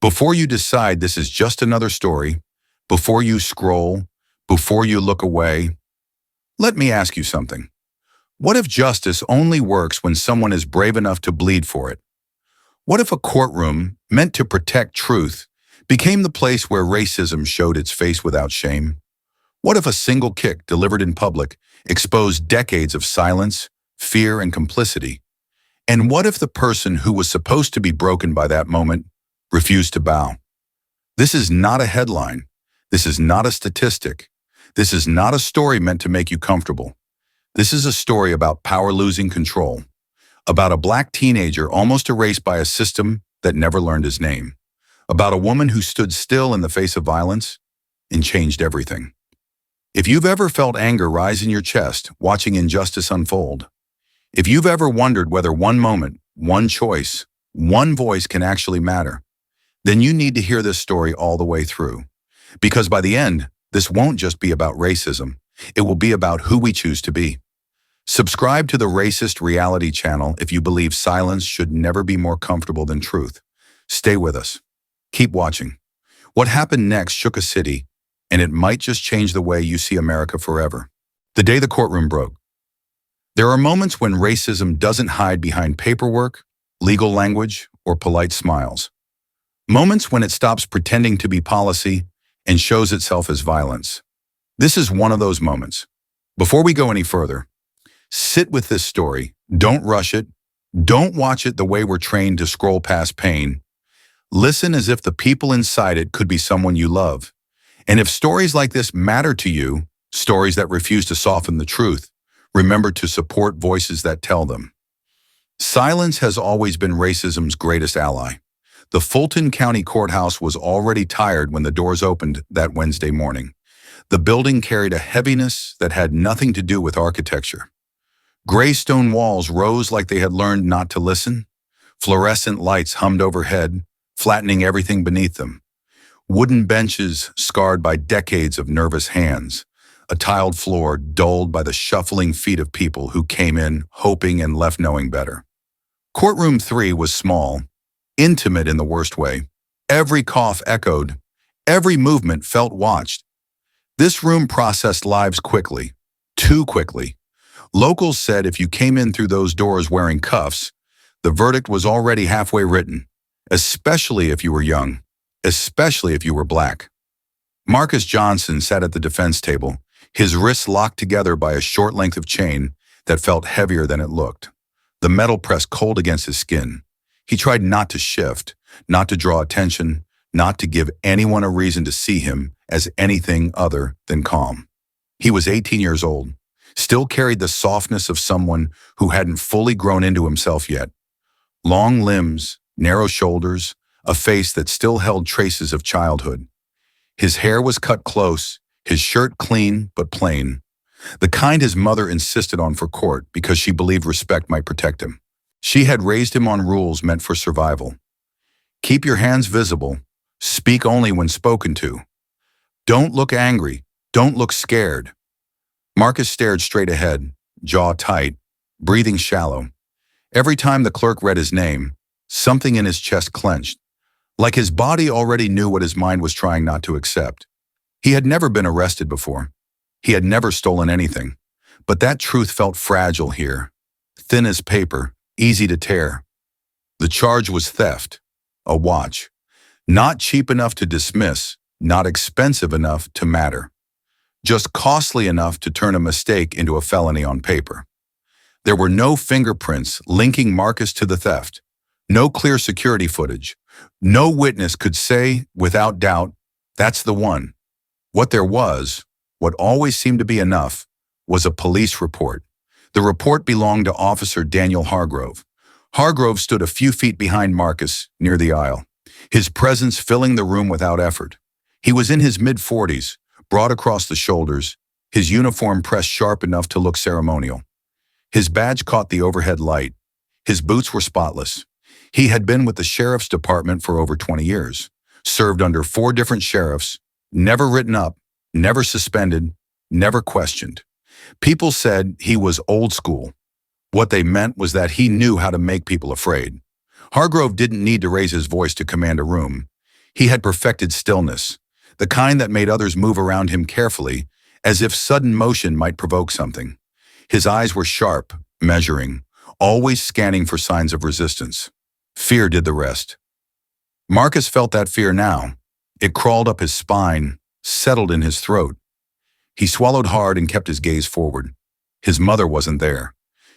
Before you decide this is just another story, before you scroll, before you look away, let me ask you something. What if justice only works when someone is brave enough to bleed for it? What if a courtroom, meant to protect truth, became the place where racism showed its face without shame? What if a single kick delivered in public exposed decades of silence, fear, and complicity? And what if the person who was supposed to be broken by that moment refused to bow? This is not a headline. This is not a statistic. This is not a story meant to make you comfortable. This is a story about power losing control, about a black teenager almost erased by a system that never learned his name, about a woman who stood still in the face of violence and changed everything. If you've ever felt anger rise in your chest watching injustice unfold, if you've ever wondered whether one moment, one choice, one voice can actually matter, then you need to hear this story all the way through. Because by the end, this won't just be about racism. It will be about who we choose to be. Subscribe to the Racist Reality channel if you believe silence should never be more comfortable than truth. Stay with us. Keep watching. What happened next shook a city, and it might just change the way you see America forever. The day the courtroom broke. There are moments when racism doesn't hide behind paperwork, legal language, or polite smiles. Moments when it stops pretending to be policy and shows itself as violence. This is one of those moments. Before we go any further, sit with this story. Don't rush it. Don't watch it the way we're trained to scroll past pain. Listen as if the people inside it could be someone you love. And if stories like this matter to you, stories that refuse to soften the truth, remember to support voices that tell them. Silence has always been racism's greatest ally. The Fulton County Courthouse was already tired when the doors opened that Wednesday morning. The building carried a heaviness that had nothing to do with architecture. Gray stone walls rose like they had learned not to listen. Fluorescent lights hummed overhead, flattening everything beneath them. Wooden benches scarred by decades of nervous hands. A tiled floor dulled by the shuffling feet of people who came in hoping and left knowing better. Courtroom 3 was small, intimate in the worst way. Every cough echoed. Every movement felt watched. This room processed lives quickly, too quickly. Locals said if you came in through those doors wearing cuffs, the verdict was already halfway written, especially if you were young, especially if you were black. Marcus Johnson sat at the defense table, his wrists locked together by a short length of chain that felt heavier than it looked. The metal pressed cold against his skin. He tried not to shift, not to draw attention, not to give anyone a reason to see him as anything other than calm. He was 18 years old, still carried the softness of someone who hadn't fully grown into himself yet. Long limbs, narrow shoulders, a face that still held traces of childhood. His hair was cut close, his shirt clean but plain, the kind his mother insisted on for court because she believed respect might protect him. She had raised him on rules meant for survival. Keep your hands visible, speak only when spoken to. Don't look angry, don't look scared. Marcus stared straight ahead, jaw tight, breathing shallow. Every time the clerk read his name, something in his chest clenched, like his body already knew what his mind was trying not to accept. He had never been arrested before. He had never stolen anything. But that truth felt fragile here, thin as paper, easy to tear. The charge was theft, a watch, not cheap enough to dismiss, not expensive enough to matter, just costly enough to turn a mistake into a felony on paper. There were no fingerprints linking Marcus to the theft, no clear security footage. No witness could say, without doubt, that's the one. What there was, what always seemed to be enough, was a police report. The report belonged to Officer Daniel Hargrove. Hargrove stood a few feet behind Marcus, near the aisle, his presence filling the room without effort. He was in his mid-40s, broad across the shoulders, his uniform pressed sharp enough to look ceremonial. His badge caught the overhead light. His boots were spotless. He had been with the sheriff's department for over 20 years, served under 4 different sheriffs, never written up, never suspended, never questioned. People said he was old school. What they meant was that he knew how to make people afraid. Hargrove didn't need to raise his voice to command a room. He had perfected stillness, the kind that made others move around him carefully, as if sudden motion might provoke something. His eyes were sharp, measuring, always scanning for signs of resistance. Fear did the rest. Marcus felt that fear now. It crawled up his spine, settled in his throat. He swallowed hard and kept his gaze forward. His mother wasn't there.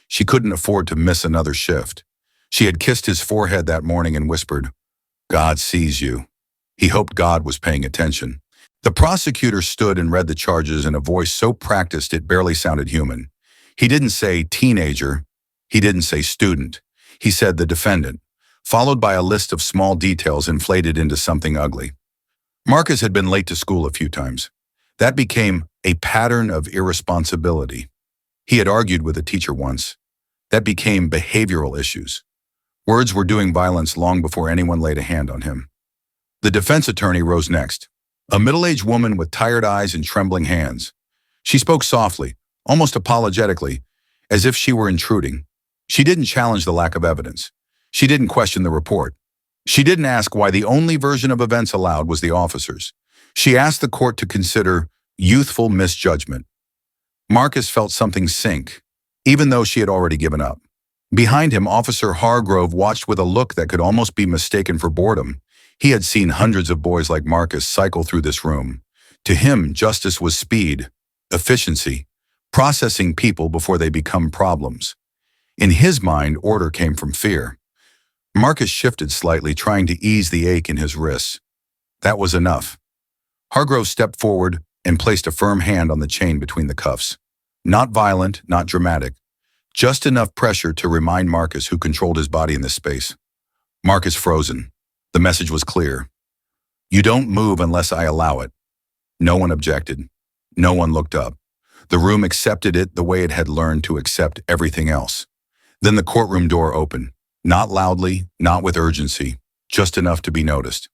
She couldn't afford to miss another shift. She had kissed his forehead that morning and whispered, "God sees you." He hoped God was paying attention. The prosecutor stood and read the charges in a voice so practiced it barely sounded human. He didn't say teenager. He didn't say student. He said the defendant, followed by a list of small details inflated into something ugly. Marcus had been late to school a few times. That became a pattern of irresponsibility. He had argued with a teacher once. That became behavioral issues. Words were doing violence long before anyone laid a hand on him. The defense attorney rose next, a middle-aged woman with tired eyes and trembling hands. She spoke softly, almost apologetically, as if she were intruding. She didn't challenge the lack of evidence. She didn't question the report. She didn't ask why the only version of events allowed was the officer's. She asked the court to consider youthful misjudgment. Marcus felt something sink, even though she had already given up. Behind him, Officer Hargrove watched with a look that could almost be mistaken for boredom. He had seen hundreds of boys like Marcus cycle through this room. To him, justice was speed, efficiency, processing people before they become problems. In his mind, order came from fear. Marcus shifted slightly, trying to ease the ache in his wrists. That was enough. Hargrove stepped forward and placed a firm hand on the chain between the cuffs. Not violent, not dramatic. Just enough pressure to remind Marcus who controlled his body in this space. Marcus frozen. The message was clear. You don't move unless I allow it. No one objected. No one looked up. The room accepted it the way it had learned to accept everything else. Then the courtroom door opened. Not loudly, not with urgency, just enough to be noticed.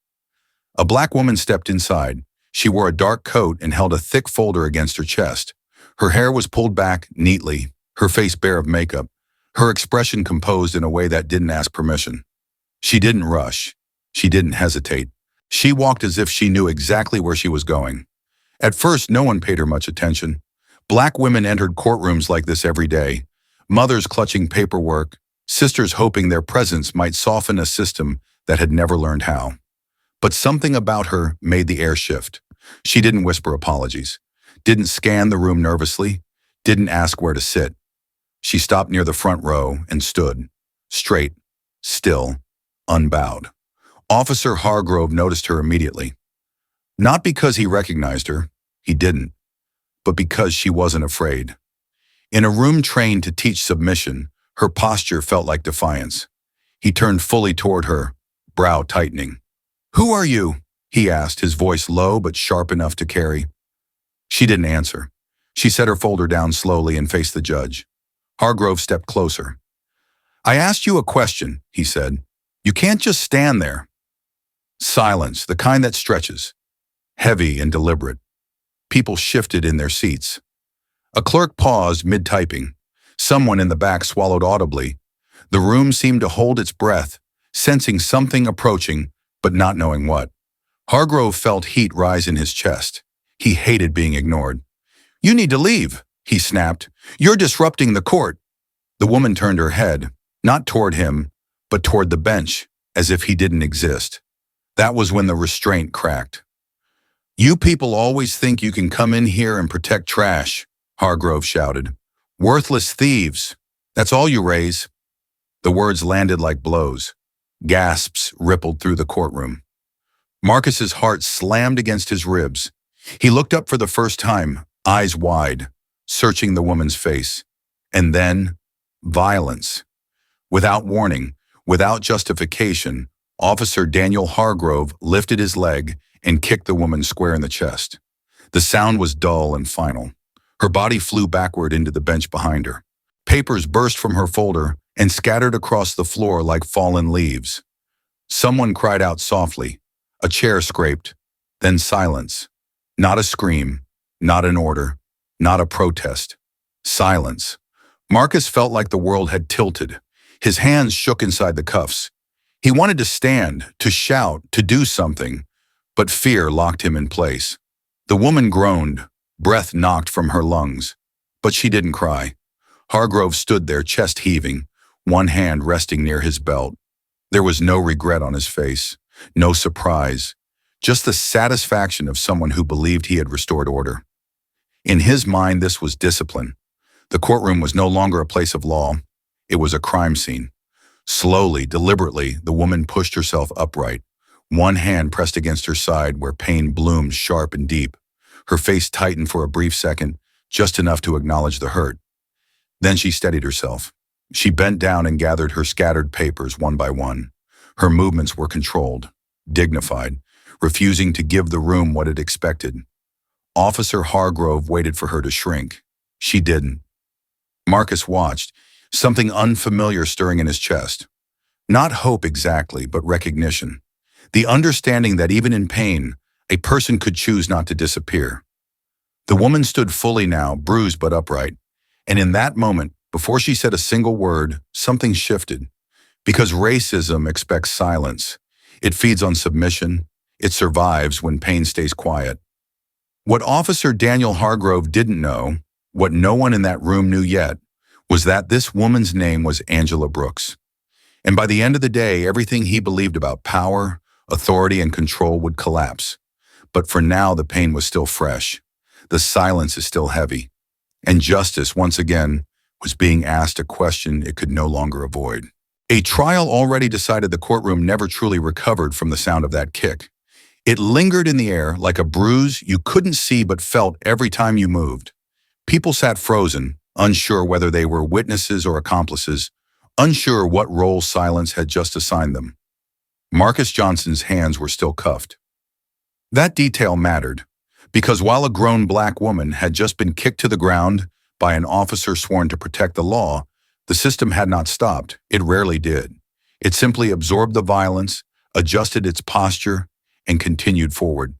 A black woman stepped inside. She wore a dark coat and held a thick folder against her chest. Her hair was pulled back neatly, her face bare of makeup, her expression composed in a way that didn't ask permission. She didn't rush. She didn't hesitate. She walked as if she knew exactly where she was going. At first, no one paid her much attention. Black women entered courtrooms like this every day, mothers clutching paperwork, sisters hoping their presence might soften a system that had never learned how. But something about her made the air shift. She didn't whisper apologies, didn't scan the room nervously, didn't ask where to sit. She stopped near the front row and stood, straight, still, unbowed. Officer Hargrove noticed her immediately. Not because he recognized her, he didn't, but because she wasn't afraid. In a room trained to teach submission, her posture felt like defiance. He turned fully toward her, brow tightening. "Who are you?" he asked, his voice low but sharp enough to carry. She didn't answer. She set her folder down slowly and faced the judge. Hargrove stepped closer. "I asked you a question," he said. "You can't just stand there." Silence, the kind that stretches. Heavy and deliberate. People shifted in their seats. A clerk paused mid-typing. Someone in the back swallowed audibly. The room seemed to hold its breath, sensing something approaching, but not knowing what. Hargrove felt heat rise in his chest. He hated being ignored. "You need to leave," he snapped. "You're disrupting the court." The woman turned her head, not toward him, but toward the bench, as if he didn't exist. That was when the restraint cracked. "You people always think you can come in here and protect trash," Hargrove shouted. "Worthless thieves. That's all you raise." The words landed like blows. Gasps rippled through the courtroom. Marcus's heart slammed against his ribs. He looked up for the first time, eyes wide, searching the woman's face. And then, violence. Without warning, without justification, Officer Daniel Hargrove lifted his leg and kicked the woman square in the chest. The sound was dull and final. Her body flew backward into the bench behind her. Papers burst from her folder and scattered across the floor like fallen leaves. Someone cried out softly. A chair scraped. Then silence. Not a scream, not an order, not a protest. Silence. Marcus felt like the world had tilted. His hands shook inside the cuffs. He wanted to stand, to shout, to do something, But fear locked him in place. The woman groaned, breath knocked from her lungs. But she didn't cry. Hargrove stood there, chest heaving, one hand resting near his belt. There was no regret on his face, no surprise, just the satisfaction of someone who believed he had restored order. In his mind, this was discipline. The courtroom was no longer a place of law. It was a crime scene. Slowly, deliberately, the woman pushed herself upright, one hand pressed against her side where pain bloomed sharp and deep. Her face tightened for a brief second, just enough to acknowledge the hurt. Then she steadied herself. She bent down and gathered her scattered papers one by one. Her movements were controlled, dignified, refusing to give the room what it expected. Officer Hargrove waited for her to shrink. She didn't. Marcus watched, something unfamiliar stirring in his chest. Not hope exactly, but recognition. The understanding that even in pain, a person could choose not to disappear. The woman stood fully now, bruised but upright. And in that moment, before she said a single word, something shifted. Because racism expects silence. It feeds on submission. It survives when pain stays quiet. What Officer Daniel Hargrove didn't know, what no one in that room knew yet, was that this woman's name was Angela Brooks. And by the end of the day, everything he believed about power, authority, and control would collapse. But for now, the pain was still fresh. The silence is still heavy. And justice, once again, was being asked a question it could no longer avoid. A trial already decided the courtroom never truly recovered from the sound of that kick. It lingered in the air like a bruise you couldn't see but felt every time you moved. People sat frozen, unsure whether they were witnesses or accomplices, unsure what role silence had just assigned them. Marcus Johnson's hands were still cuffed. That detail mattered, because while a grown black woman had just been kicked to the ground by an officer sworn to protect the law, the system had not stopped. It rarely did. It simply absorbed the violence, adjusted its posture, and continued forward.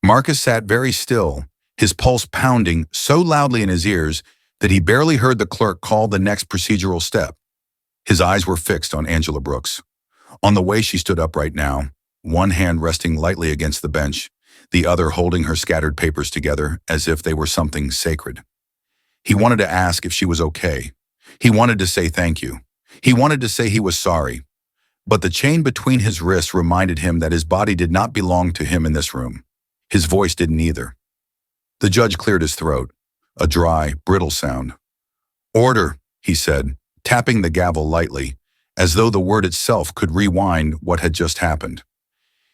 Marcus sat very still, his pulse pounding so loudly in his ears that he barely heard the clerk call the next procedural step. His eyes were fixed on Angela Brooks. On the way she stood upright now, one hand resting lightly against the bench, the other holding her scattered papers together as if they were something sacred. He wanted to ask if she was okay. He wanted to say thank you. He wanted to say he was sorry. But the chain between his wrists reminded him that his body did not belong to him in this room. His voice didn't either. The judge cleared his throat, a dry, brittle sound. "Order," he said, tapping the gavel lightly, as though the word itself could rewind what had just happened.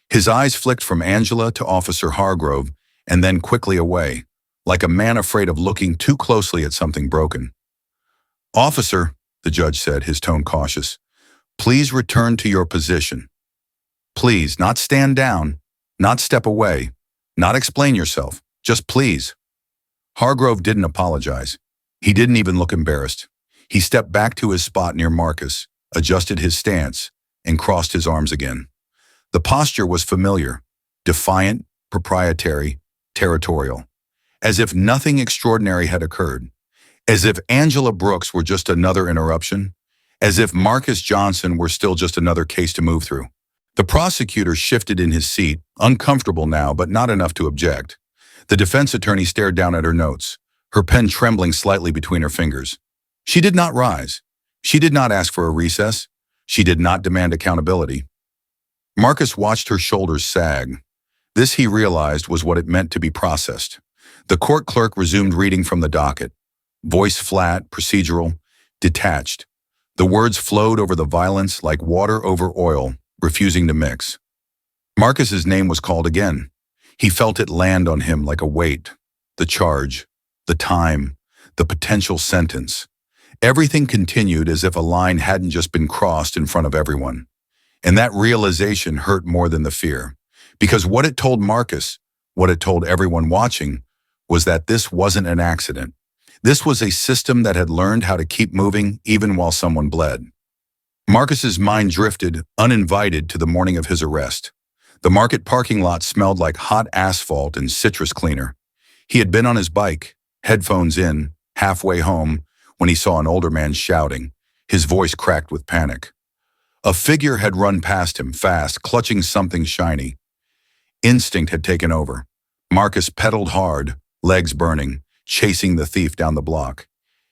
His eyes flicked from Angela to Officer Hargrove and then quickly away, like a man afraid of looking too closely at something broken. "Officer," the judge said, his tone cautious, "please return to your position. Please, not stand down, not step away, not explain yourself, just please." Hargrove didn't apologize. He didn't even look embarrassed. He stepped back to his spot near Marcus, adjusted his stance, and crossed his arms again. The posture was familiar, defiant, proprietary, territorial, as if nothing extraordinary had occurred, as if Angela Brooks were just another interruption, as if Marcus Johnson were still just another case to move through. The prosecutor shifted in his seat, uncomfortable now, but not enough to object. The defense attorney stared down at her notes, her pen trembling slightly between her fingers. She did not rise. She did not ask for a recess. She did not demand accountability. Marcus watched her shoulders sag. This, he realized, was what it meant to be processed. The court clerk resumed reading from the docket. Voice flat, procedural, detached. The words flowed over the violence like water over oil, refusing to mix. Marcus's name was called again. He felt it land on him like a weight. The charge, the time, the potential sentence. Everything continued as if a line hadn't just been crossed in front of everyone. And that realization hurt more than the fear. Because what it told Marcus, what it told everyone watching, was that this wasn't an accident. This was a system that had learned how to keep moving even while someone bled. Marcus's mind drifted, uninvited, to the morning of his arrest. The market parking lot smelled like hot asphalt and citrus cleaner. He had been on his bike, headphones in, halfway home, when he saw an older man shouting, his voice cracked with panic. A figure had run past him, fast, clutching something shiny. Instinct had taken over. Marcus pedaled hard, legs burning, chasing the thief down the block.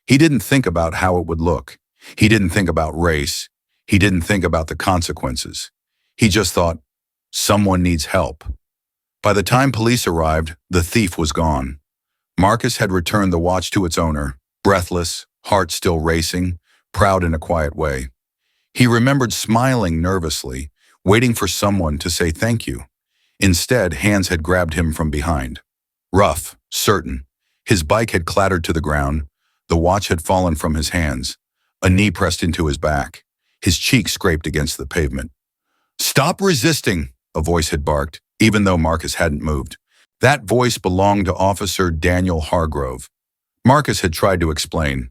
He didn't think about how it would look. He didn't think about race. He didn't think about the consequences. He just thought, someone needs help. By the time police arrived, the thief was gone. Marcus had returned the watch to its owner, breathless, heart still racing, proud in a quiet way. He remembered smiling nervously, waiting for someone to say thank you. Instead, hands had grabbed him from behind. Rough, certain. His bike had clattered to the ground. The watch had fallen from his hands. A knee pressed into his back. His cheek scraped against the pavement. "Stop resisting," a voice had barked, even though Marcus hadn't moved. That voice belonged to Officer Daniel Hargrove. Marcus had tried to explain.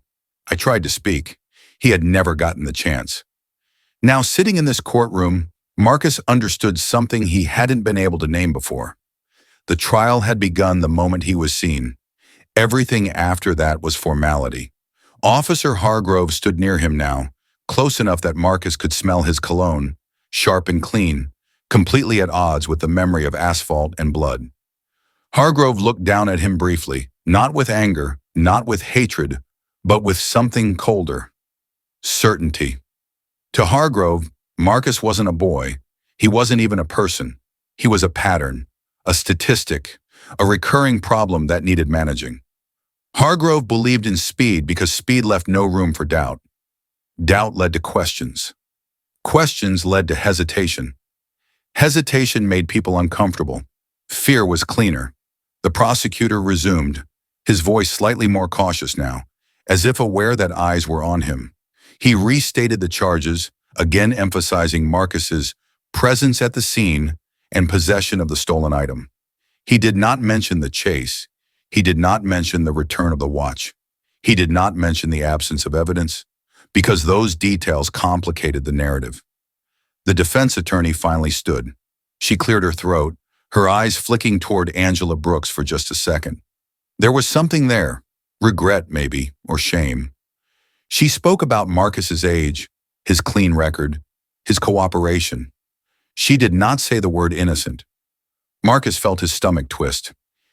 I tried to speak. He had never gotten the chance. Now, sitting in this courtroom, Marcus understood something he hadn't been able to name before. The trial had begun the moment he was seen. Everything after that was formality. Officer Hargrove stood near him now, close enough that Marcus could smell his cologne, sharp and clean, completely at odds with the memory of asphalt and blood. Hargrove looked down at him briefly, not with anger, not with hatred, but with something colder. Certainty. To Hargrove, Marcus wasn't a boy. He wasn't even a person. He was a pattern, a statistic, a recurring problem that needed managing. Hargrove believed in speed because speed left no room for doubt. Doubt led to questions. Questions led to hesitation. Hesitation made people uncomfortable. Fear was cleaner. The prosecutor resumed, his voice slightly more cautious now, as if aware that eyes were on him. He restated the charges, again emphasizing Marcus's presence at the scene and possession of the stolen item. He did not mention the chase. He did not mention the return of the watch. He did not mention the absence of evidence, because those details complicated the narrative. The defense attorney finally stood. She cleared her throat, her eyes flicking toward Angela Brooks for just a second. There was something there, regret maybe, or shame. She spoke about Marcus's age, his clean record, his cooperation. She did not say the word innocent. Marcus felt his stomach twist.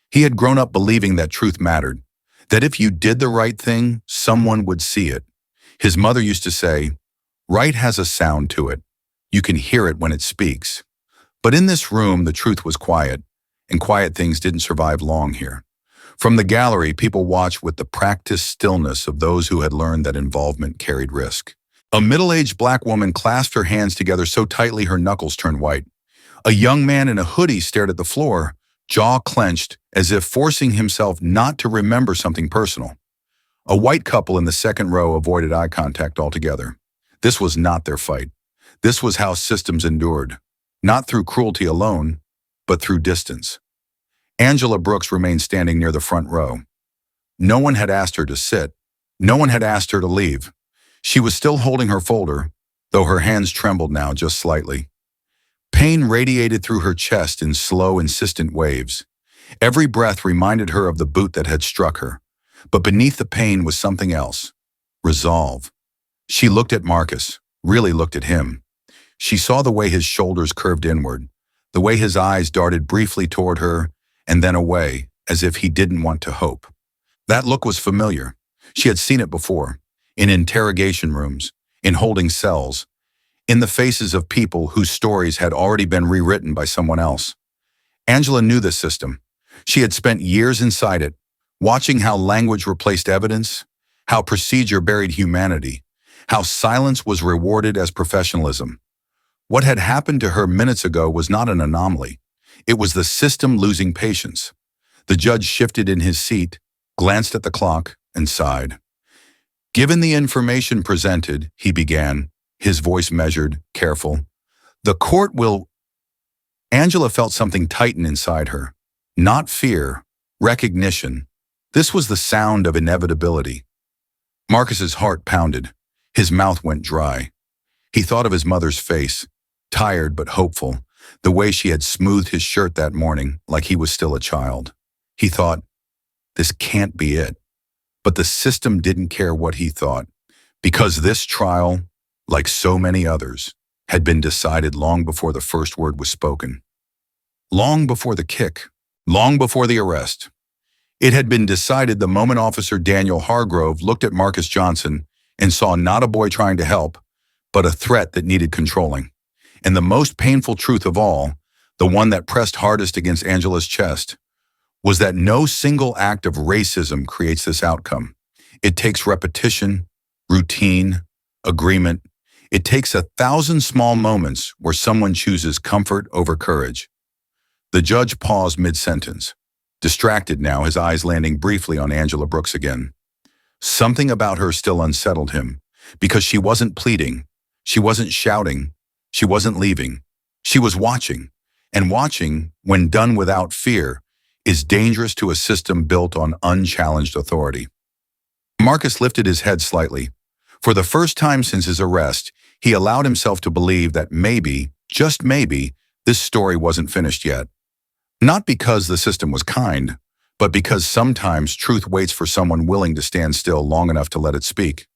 He had grown up believing that truth mattered, that if you did the right thing, someone would see it. His mother used to say, "Right has a sound to it. You can hear it when it speaks." But in this room, the truth was quiet, and quiet things didn't survive long here. From the gallery, people watched with the practiced stillness of those who had learned that involvement carried risk. A middle-aged black woman clasped her hands together so tightly her knuckles turned white. A young man in a hoodie stared at the floor, jaw clenched, as if forcing himself not to remember something personal. A white couple in the second row avoided eye contact altogether. This was not their fight. This was how systems endured, not through cruelty alone, but through distance. Angela Brooks remained standing near the front row. No one had asked her to sit. No one had asked her to leave. She was still holding her folder, though her hands trembled now just slightly. Pain radiated through her chest in slow, insistent waves. Every breath reminded her of the boot that had struck her. But beneath the pain was something else. Resolve. She looked at Marcus, really looked at him. She saw the way his shoulders curved inward, the way his eyes darted briefly toward her and then away, as if he didn't want to hope. That look was familiar. She had seen it before, in interrogation rooms, in holding cells, in the faces of people whose stories had already been rewritten by someone else. Angela knew this system. She had spent years inside it, watching how language replaced evidence, how procedure buried humanity, how silence was rewarded as professionalism. What had happened to her minutes ago was not an anomaly. It was the system losing patience. The judge shifted in his seat, glanced at the clock, and sighed. "Given the information presented," he began, his voice measured, careful, "the court will—" Angela felt something tighten inside her. Not fear, recognition. This was the sound of inevitability. Marcus's heart pounded. His mouth went dry. He thought of his mother's face, tired but hopeful, the way she had smoothed his shirt that morning like he was still a child. He thought, this can't be it. But the system didn't care what he thought, because this trial, like so many others, had been decided long before the first word was spoken. long before the kick, long before the arrest. It had been decided the moment Officer Daniel Hargrove looked at Marcus Johnson and saw not a boy trying to help, but a threat that needed controlling. And the most painful truth of all, the one that pressed hardest against Angela's chest, was that no single act of racism creates this outcome. It takes repetition, routine, agreement. It takes 1,000 small moments where someone chooses comfort over courage. The judge paused mid-sentence, distracted now, his eyes landing briefly on Angela Brooks again. Something about her still unsettled him, because she wasn't pleading, she wasn't shouting, she wasn't leaving. She was watching, and watching, when done without fear, is dangerous to a system built on unchallenged authority. Marcus lifted his head slightly. For the first time since his arrest, he allowed himself to believe that maybe, just maybe, this story wasn't finished yet. Not because the system was kind, but because sometimes truth waits for someone willing to stand still long enough to let it speak.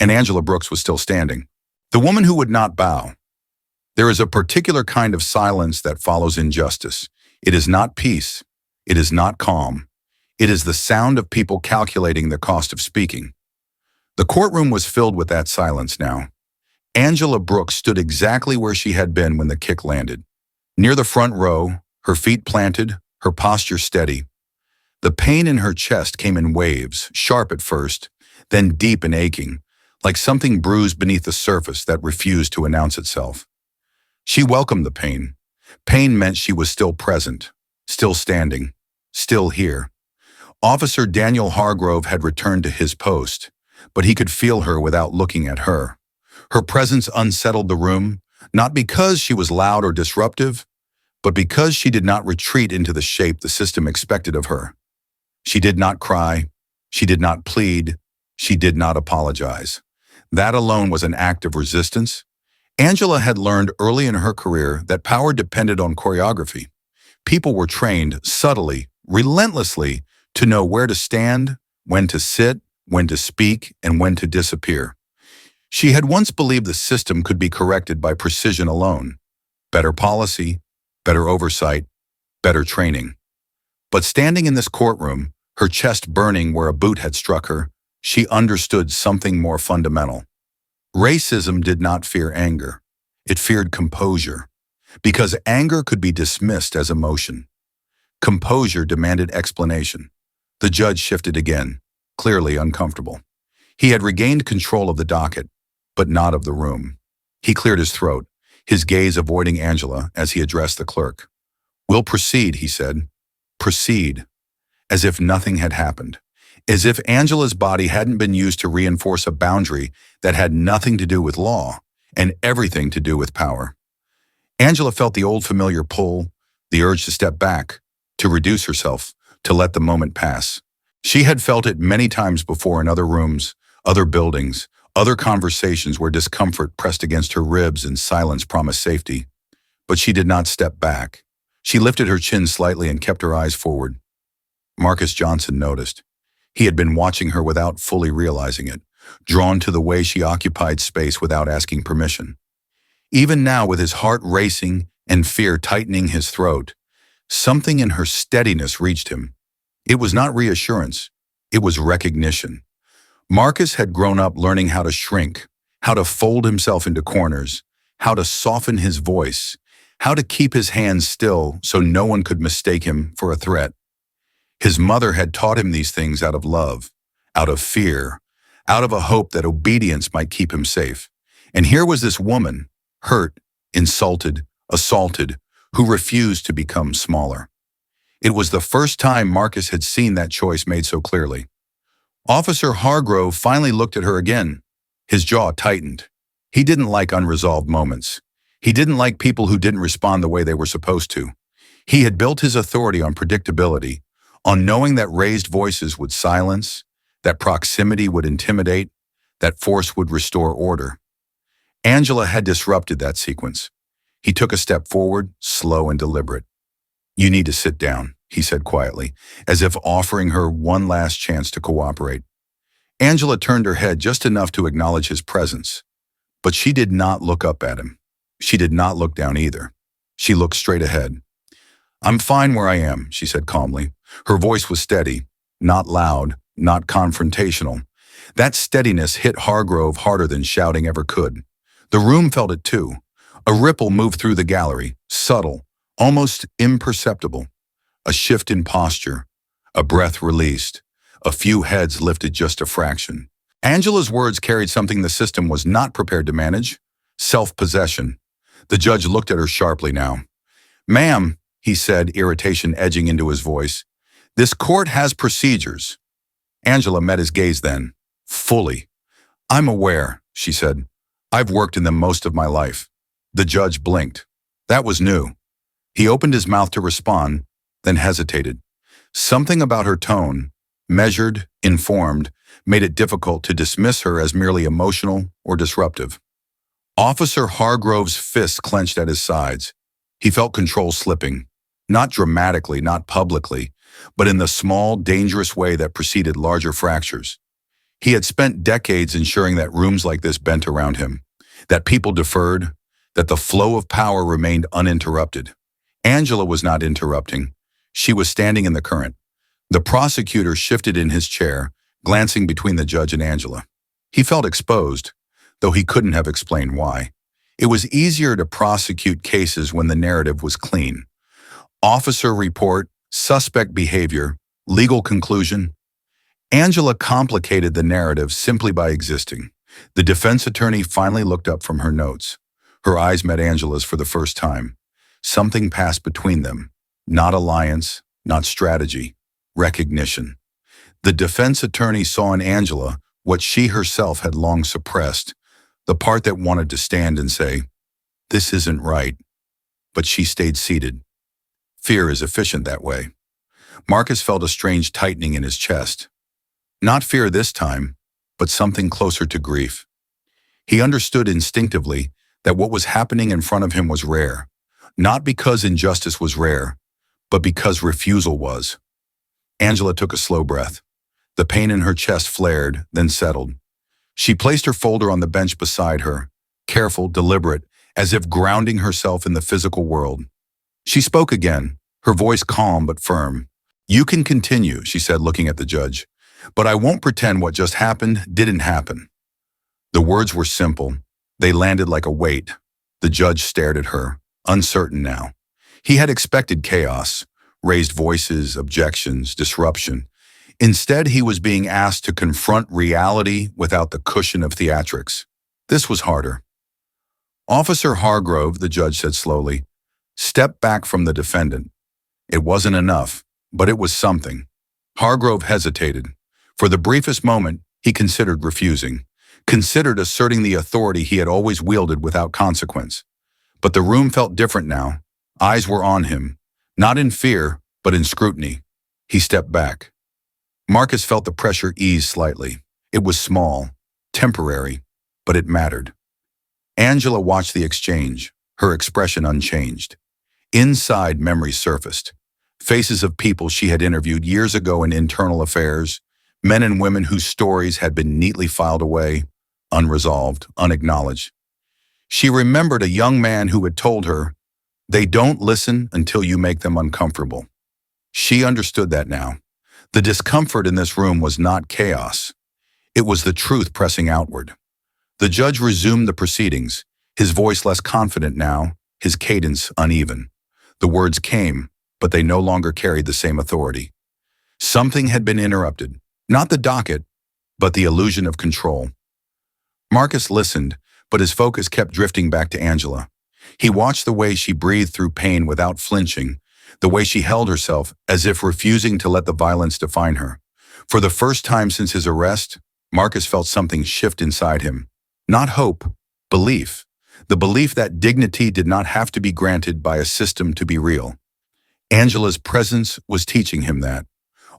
And Angela Brooks was still standing. The woman who would not bow. There is a particular kind of silence that follows injustice. It is not peace. It is not calm. It is the sound of people calculating the cost of speaking. The courtroom was filled with that silence now. Angela Brooks stood exactly where she had been when the kick landed. Near the front row, her feet planted, her posture steady. The pain in her chest came in waves, sharp at first, then deep and aching, like something bruised beneath the surface that refused to announce itself. She welcomed the pain. Pain meant she was still present, still standing, still here. Officer Daniel Hargrove had returned to his post, but he could feel her without looking at her. Her presence unsettled the room, not because she was loud or disruptive, but because she did not retreat into the shape the system expected of her. She did not cry. She did not plead. She did not apologize. That alone was an act of resistance. Angela had learned early in her career that power depended on choreography. People were trained subtly, relentlessly, to know where to stand, when to sit, when to speak, and when to disappear. She had once believed the system could be corrected by precision alone. Better policy, better oversight, better training. But standing in this courtroom, her chest burning where a boot had struck her, she understood something more fundamental. Racism did not fear anger. It feared composure. Because anger could be dismissed as emotion. Composure demanded explanation. The judge shifted again, clearly uncomfortable. He had regained control of the docket, but not of the room. He cleared his throat, his gaze avoiding Angela as he addressed the clerk. "We'll proceed," he said. Proceed. As if nothing had happened. As if Angela's body hadn't been used to reinforce a boundary that had nothing to do with law and everything to do with power. Angela felt the old familiar pull, the urge to step back, to reduce herself, to let the moment pass. She had felt it many times before in other rooms, other buildings, other conversations where discomfort pressed against her ribs and silence promised safety. But she did not step back. She lifted her chin slightly and kept her eyes forward. Marcus Johnson noticed. He had been watching her without fully realizing it, drawn to the way she occupied space without asking permission. Even now, with his heart racing and fear tightening his throat, something in her steadiness reached him. It was not reassurance. It was recognition. Marcus had grown up learning how to shrink, how to fold himself into corners, how to soften his voice, how to keep his hands still so no one could mistake him for a threat. His mother had taught him these things out of love, out of fear, out of a hope that obedience might keep him safe. And here was this woman, hurt, insulted, assaulted, who refused to become smaller. It was the first time Marcus had seen that choice made so clearly. Officer Hargrove finally looked at her again. His jaw tightened. He didn't like unresolved moments. He didn't like people who didn't respond the way they were supposed to. He had built his authority on predictability, on knowing that raised voices would silence, that proximity would intimidate, that force would restore order. Angela had disrupted that sequence. He took a step forward, slow and deliberate. "You need to sit down," he said quietly, as if offering her one last chance to cooperate. Angela turned her head just enough to acknowledge his presence, but she did not look up at him. She did not look down either. She looked straight ahead. "I'm fine where I am," she said calmly. Her voice was steady, not loud, not confrontational. That steadiness hit Hargrove harder than shouting ever could. The room felt it too. A ripple moved through the gallery, subtle, almost imperceptible. A shift in posture, a breath released, a few heads lifted just a fraction. Angela's words carried something the system was not prepared to manage: self-possession. The judge looked at her sharply now. "Ma'am," he said, irritation edging into his voice, "this court has procedures." Angela met his gaze then, fully. "I'm aware," she said. "I've worked in them most of my life." The judge blinked. That was new. He opened his mouth to respond, then hesitated. Something about her tone, measured, informed, made it difficult to dismiss her as merely emotional or disruptive. Officer Hargrove's fists clenched at his sides. He felt control slipping, not dramatically, not publicly, but in the small, dangerous way that preceded larger fractures. He had spent decades ensuring that rooms like this bent around him, that people deferred, that the flow of power remained uninterrupted. Angela was not interrupting. She was standing in the current. The prosecutor shifted in his chair, glancing between the judge and Angela. He felt exposed, though he couldn't have explained why. It was easier to prosecute cases when the narrative was clean. Officer report, suspect behavior, legal conclusion. Angela complicated the narrative simply by existing. The defense attorney finally looked up from her notes. Her eyes met Angela's for the first time. Something passed between them. Not alliance, not strategy, recognition. The defense attorney saw in Angela what she herself had long suppressed, the part that wanted to stand and say, "This isn't right." But she stayed seated. Fear is efficient that way. Marcus felt a strange tightening in his chest. Not fear this time, but something closer to grief. He understood instinctively that what was happening in front of him was rare, not because injustice was rare, but because refusal was. Angela took a slow breath. The pain in her chest flared, then settled. She placed her folder on the bench beside her, careful, deliberate, as if grounding herself in the physical world. She spoke again, her voice calm but firm. "You can continue," she said, looking at the judge, "but I won't pretend what just happened didn't happen." The words were simple. They landed like a weight. The judge stared at her, uncertain now. He had expected chaos, raised voices, objections, disruption. Instead, he was being asked to confront reality without the cushion of theatrics. This was harder. "Officer Hargrove," the judge said slowly, "step back from the defendant." It wasn't enough, but it was something. Hargrove hesitated. For the briefest moment, he considered refusing, considered asserting the authority he had always wielded without consequence. But the room felt different now. Eyes were on him, not in fear, but in scrutiny. He stepped back. Marcus felt the pressure ease slightly. It was small, temporary, but it mattered. Angela watched the exchange, her expression unchanged. Inside, memories surfaced. Faces of people she had interviewed years ago in internal affairs, men and women whose stories had been neatly filed away, unresolved, unacknowledged. She remembered a young man who had told her, "They don't listen until you make them uncomfortable." She understood that now. The discomfort in this room was not chaos. It was the truth pressing outward. The judge resumed the proceedings, his voice less confident now, his cadence uneven. The words came, but they no longer carried the same authority. Something had been interrupted, not the docket, but the illusion of control. Marcus listened, but his focus kept drifting back to Angela. He watched the way she breathed through pain without flinching, the way she held herself as if refusing to let the violence define her. For the first time since his arrest, Marcus felt something shift inside him. Not hope, belief. The belief that dignity did not have to be granted by a system to be real. Angela's presence was teaching him that.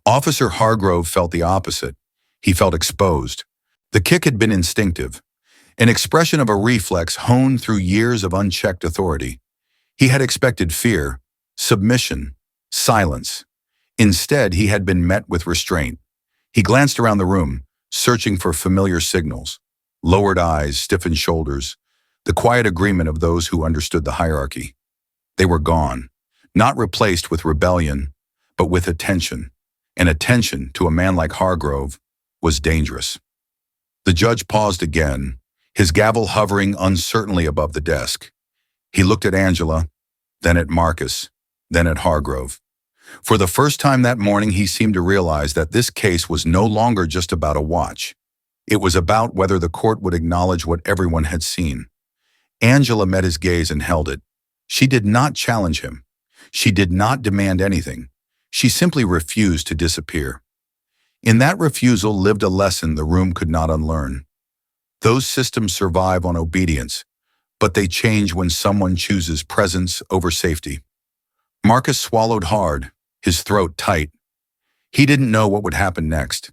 Officer Hargrove felt the opposite. He felt exposed. The kick had been instinctive, an expression of a reflex honed through years of unchecked authority. He had expected fear, submission, silence. Instead, he had been met with restraint. He glanced around the room, searching for familiar signals. Lowered eyes, stiffened shoulders, the quiet agreement of those who understood the hierarchy. They were gone. not replaced with rebellion, but with attention. And attention to a man like Hargrove was dangerous. The judge paused again, his gavel hovering uncertainly above the desk. He looked at Angela, then at Marcus, then at Hargrove. For the first time that morning, he seemed to realize that this case was no longer just about a watch. It was about whether the court would acknowledge what everyone had seen. Angela met his gaze and held it. She did not challenge him. She did not demand anything. She simply refused to disappear. In that refusal lived a lesson the room could not unlearn. Those systems survive on obedience, but they change when someone chooses presence over safety. Marcus swallowed hard, his throat tight. He didn't know what would happen next.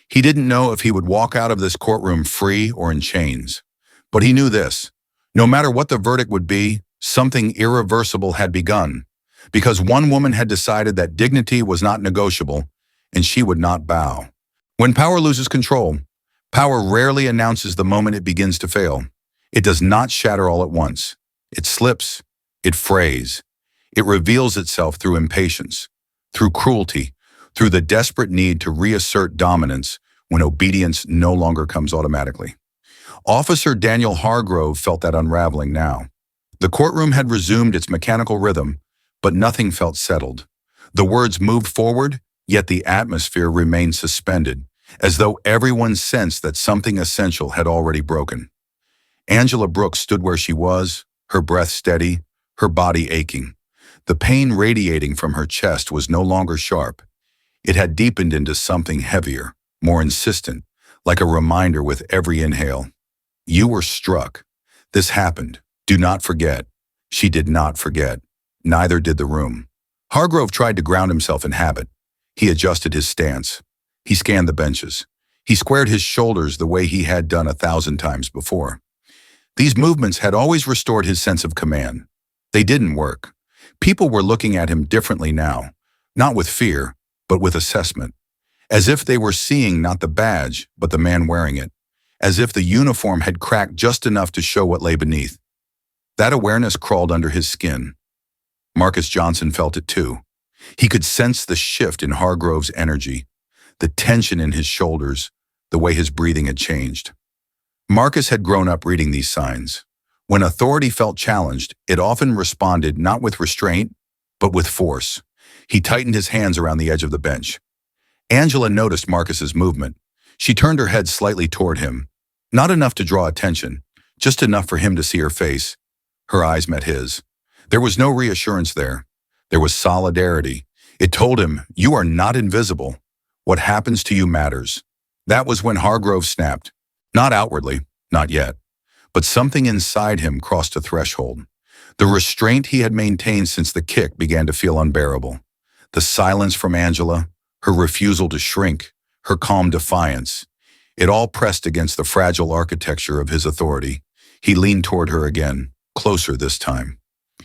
He didn't know if he would walk out of this courtroom free or in chains. But he knew this: no matter what the verdict would be, something irreversible had begun, because one woman had decided that dignity was not negotiable, and she would not bow. When power loses control, power rarely announces the moment it begins to fail. It does not shatter all at once. It slips, it frays. It reveals itself through impatience, through cruelty, through the desperate need to reassert dominance when obedience no longer comes automatically. Officer Daniel Hargrove felt that unraveling now. The courtroom had resumed its mechanical rhythm, but nothing felt settled. The words moved forward, yet the atmosphere remained suspended, as though everyone sensed that something essential had already broken. Angela Brooks stood where she was, her breath steady, her body aching. The pain radiating from her chest was no longer sharp. It had deepened into something heavier, more insistent, like a reminder with every inhale. You were struck. This happened. Do not forget. She did not forget. Neither did the room. Hargrove tried to ground himself in habit. He adjusted his stance. He scanned the benches. He squared his shoulders the way he had done 1,000 times before. These movements had always restored his sense of command. They didn't work. People were looking at him differently now, not with fear, but with assessment, as if they were seeing not the badge, but the man wearing it, as if the uniform had cracked just enough to show what lay beneath. That awareness crawled under his skin. Marcus Johnson felt it too. He could sense the shift in Hargrove's energy, the tension in his shoulders, the way his breathing had changed. Marcus had grown up reading these signs. When authority felt challenged, it often responded not with restraint, but with force. He tightened his hands around the edge of the bench. Angela noticed Marcus's movement. She turned her head slightly toward him, not enough to draw attention, just enough for him to see her face. Her eyes met his. There was no reassurance there. There was solidarity. It told him, you are not invisible. What happens to you matters. That was when Hargrove snapped. Not outwardly, not yet. But something inside him crossed a threshold. The restraint he had maintained since the kick began to feel unbearable. The silence from Angela, her refusal to shrink, her calm defiance. It all pressed against the fragile architecture of his authority. He leaned toward her again, closer this time.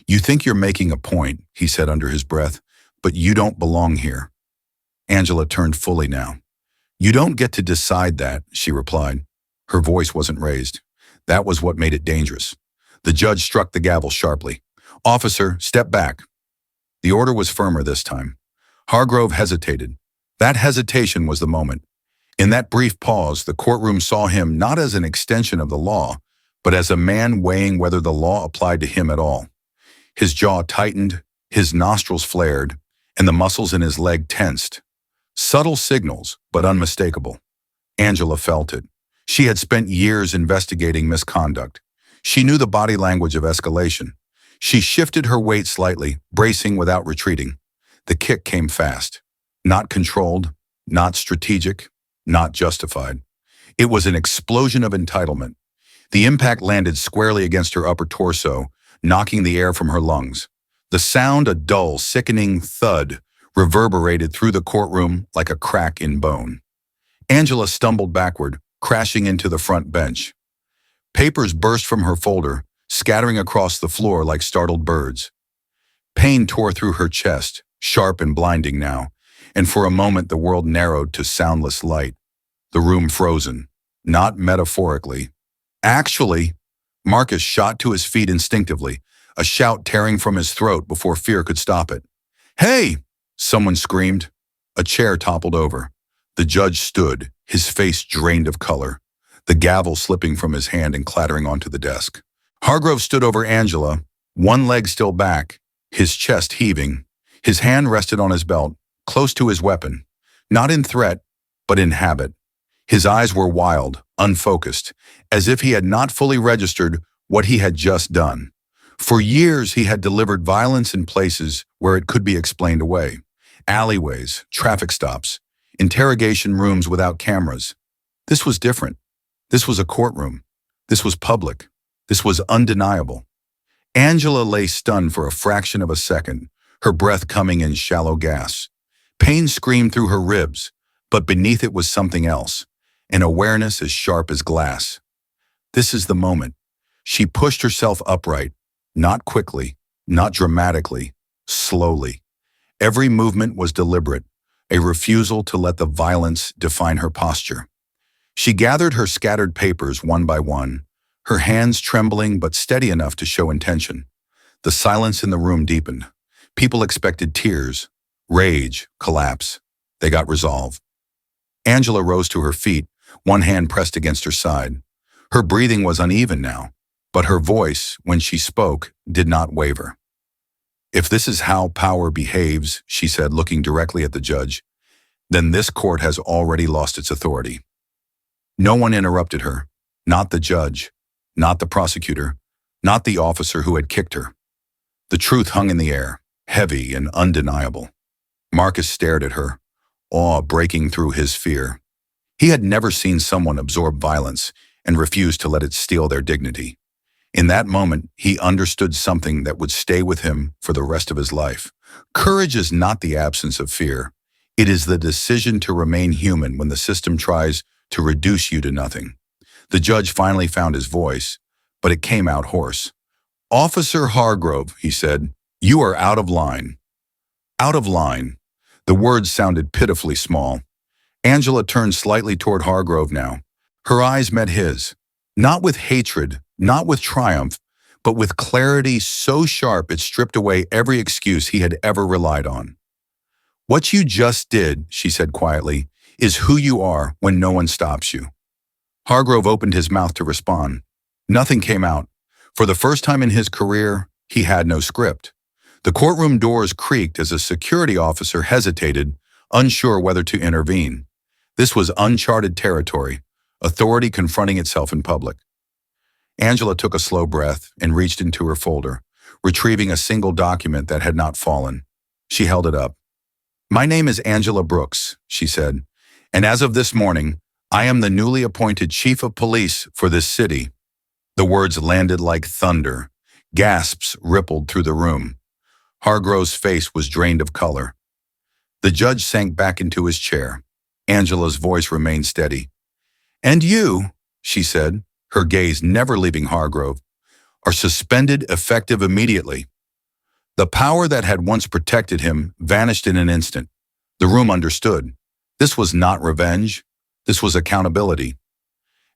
You think you're making a point, he said under his breath, but you don't belong here. Angela turned fully now. You don't get to decide that, she replied. Her voice wasn't raised. That was what made it dangerous. The judge struck the gavel sharply. Officer, step back. The order was firmer this time. Hargrove hesitated. That hesitation was the moment. In that brief pause, the courtroom saw him not as an extension of the law, but as a man weighing whether the law applied to him at all. His jaw tightened, his nostrils flared, and the muscles in his leg tensed. Subtle signals, but unmistakable. Angela felt it. She had spent years investigating misconduct. She knew the body language of escalation. She shifted her weight slightly, bracing without retreating. The kick came fast. Not controlled, not strategic, not justified. It was an explosion of entitlement. The impact landed squarely against her upper torso, knocking the air from her lungs. The sound, a dull, sickening thud, reverberated through the courtroom like a crack in bone. Angela stumbled backward, crashing into the front bench. Papers burst from her folder, scattering across the floor like startled birds. Pain tore through her chest, sharp and blinding now, and for a moment the world narrowed to soundless light. The room frozen, not metaphorically. Actually, Marcus shot to his feet instinctively, a shout tearing from his throat before fear could stop it. "Hey!" someone screamed. A chair toppled over. The judge stood, his face drained of color, the gavel slipping from his hand and clattering onto the desk. Hargrove stood over Angela, one leg still back, his chest heaving. His hand rested on his belt, close to his weapon, not in threat, but in habit. His eyes were wild, unfocused, as if he had not fully registered what he had just done. For years, he had delivered violence in places where it could be explained away. Alleyways, traffic stops, interrogation rooms without cameras. This was different. This was a courtroom. This was public. This was undeniable. Angela lay stunned for a fraction of a second, her breath coming in shallow gasps. Pain screamed through her ribs, but beneath it was something else, an awareness as sharp as glass. This is the moment. She pushed herself upright, not quickly, not dramatically, slowly. Every movement was deliberate, a refusal to let the violence define her posture. She gathered her scattered papers one by one, her hands trembling but steady enough to show intention. The silence in the room deepened. People expected tears, rage, collapse. They got resolve. Angela rose to her feet, one hand pressed against her side. Her breathing was uneven now, but her voice, when she spoke, did not waver. "If this is how power behaves," she said, looking directly at the judge, "then this court has already lost its authority." No one interrupted her, not the judge, not the prosecutor, not the officer who had kicked her. The truth hung in the air, heavy and undeniable. Marcus stared at her, awe breaking through his fear. He had never seen someone absorb violence and refuse to let it steal their dignity. In that moment, he understood something that would stay with him for the rest of his life. Courage is not the absence of fear. It is the decision to remain human when the system tries to reduce you to nothing. The judge finally found his voice, but it came out hoarse. "Officer Hargrove," he said, "you are out of line." Out of line. The words sounded pitifully small. Angela turned slightly toward Hargrove now. Her eyes met his, not with hatred, not with triumph, but with clarity so sharp it stripped away every excuse he had ever relied on. "What you just did," she said quietly, "is who you are when no one stops you." Hargrove opened his mouth to respond. Nothing came out. For the first time in his career, he had no script. The courtroom doors creaked as a security officer hesitated, unsure whether to intervene. This was uncharted territory, authority confronting itself in public. Angela took a slow breath and reached into her folder, retrieving a single document that had not fallen. She held it up. "My name is Angela Brooks," she said, "and as of this morning, I am the newly appointed chief of police for this city." The words landed like thunder. Gasps rippled through the room. Hargrove's face was drained of color. The judge sank back into his chair. Angela's voice remained steady. "And you," she said, her gaze never leaving Hargrove, "are suspended effective immediately." The power that had once protected him vanished in an instant. The room understood. This was not revenge. This was accountability.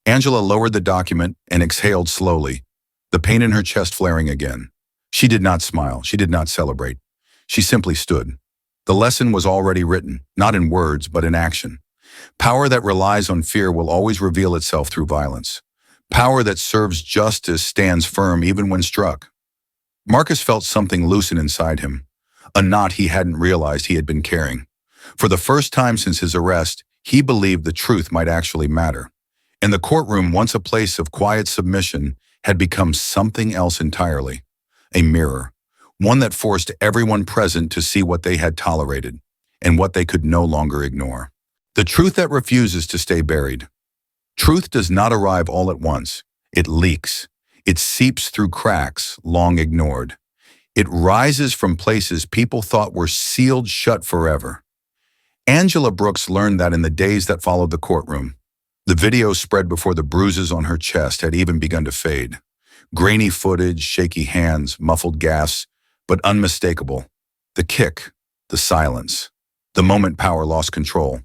Angela lowered the document and exhaled slowly, the pain in her chest flaring again. She did not smile. She did not celebrate. She simply stood. The lesson was already written, not in words, but in action. Power that relies on fear will always reveal itself through violence. Power that serves justice stands firm even when struck. Marcus felt something loosen inside him, a knot he hadn't realized he had been carrying. For the first time since his arrest, he believed the truth might actually matter. In the courtroom, once a place of quiet submission, had become something else entirely. A mirror, one that forced everyone present to see what they had tolerated and what they could no longer ignore. The truth that refuses to stay buried. Truth does not arrive all at once. It leaks. It seeps through cracks long ignored. It rises from places people thought were sealed shut forever. Angela Brooks learned that in the days that followed the courtroom. The video spread before the bruises on her chest had even begun to fade. Grainy footage, shaky hands, muffled gasps, but unmistakable. The kick, the silence, the moment power lost control.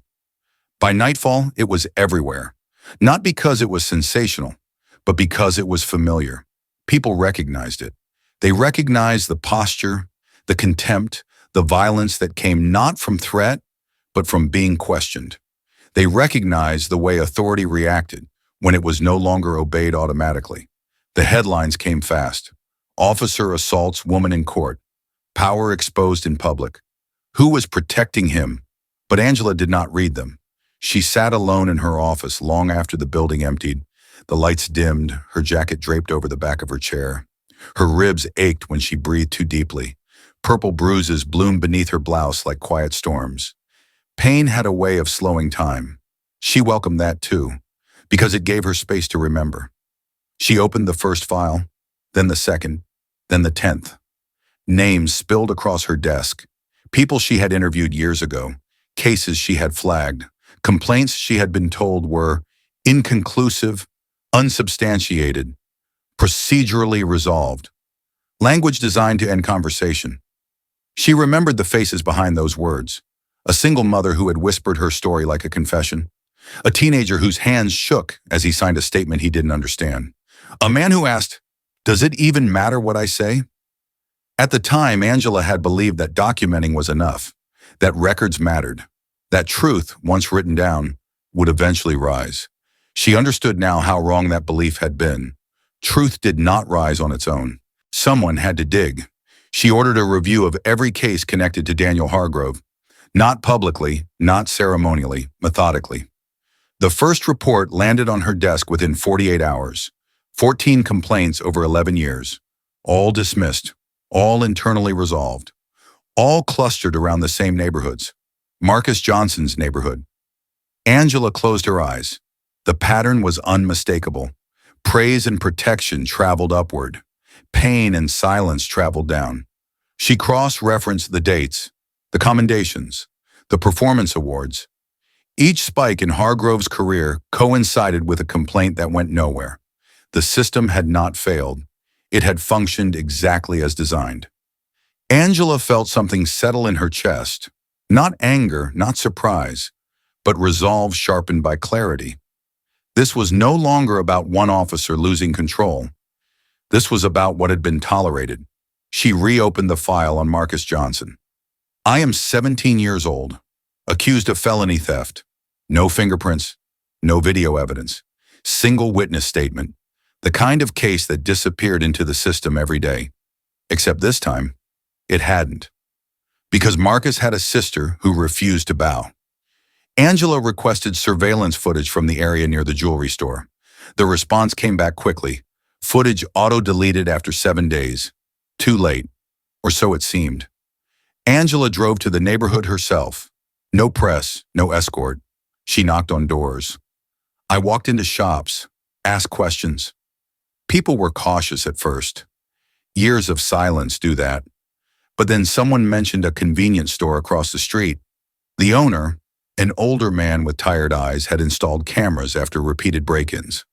By nightfall, it was everywhere. Not because it was sensational, but because it was familiar. People recognized it. They recognized the posture, the contempt, the violence that came not from threat, but from being questioned. They recognized the way authority reacted when it was no longer obeyed automatically. The headlines came fast. Officer assaults woman in court. Power exposed in public. Who was protecting him? But Angela did not read them. She sat alone in her office long after the building emptied. The lights dimmed, her jacket draped over the back of her chair. Her ribs ached when she breathed too deeply. Purple bruises bloomed beneath her blouse like quiet storms. Pain had a way of slowing time. She welcomed that too, because it gave her space to remember. She opened the first file, then the second, then the 10th. Names spilled across her desk. People she had interviewed years ago, cases she had flagged, complaints she had been told were inconclusive, unsubstantiated, procedurally resolved. Language designed to end conversation. She remembered the faces behind those words. A single mother who had whispered her story like a confession. A teenager whose hands shook as he signed a statement he didn't understand. A man who asked, "Does it even matter what I say?" At the time, Angela had believed that documenting was enough, that records mattered, that truth, once written down, would eventually rise. She understood now how wrong that belief had been. Truth did not rise on its own. Someone had to dig. She ordered a review of every case connected to Daniel Hargrove. Not publicly, not ceremonially, methodically. The first report landed on her desk within 48 hours. 14 complaints over 11 years. All dismissed. All internally resolved. All clustered around the same neighborhoods. Marcus Johnson's neighborhood. Angela closed her eyes. The pattern was unmistakable. Praise and protection traveled upward. Pain and silence traveled down. She cross-referenced the dates, the commendations, the performance awards. Each spike in Hargrove's career coincided with a complaint that went nowhere. The system had not failed. It had functioned exactly as designed. Angela felt something settle in her chest. Not anger, not surprise, but resolve sharpened by clarity. This was no longer about one officer losing control. This was about what had been tolerated. She reopened the file on Marcus Johnson. "I am 17 years old, accused of felony theft. No fingerprints, no video evidence. Single witness statement. The kind of case that disappeared into the system every day. Except this time, it hadn't. Because Marcus had a sister who refused to bow." Angela requested surveillance footage from the area near the jewelry store. The response came back quickly. Footage auto-deleted after 7 days. Too late, or so it seemed. Angela drove to the neighborhood herself. No press, no escort. She knocked on doors. I walked into shops, asked questions. People were cautious at first. Years of silence do that. But then someone mentioned a convenience store across the street. The owner, an older man with tired eyes, had installed cameras after repeated break-ins.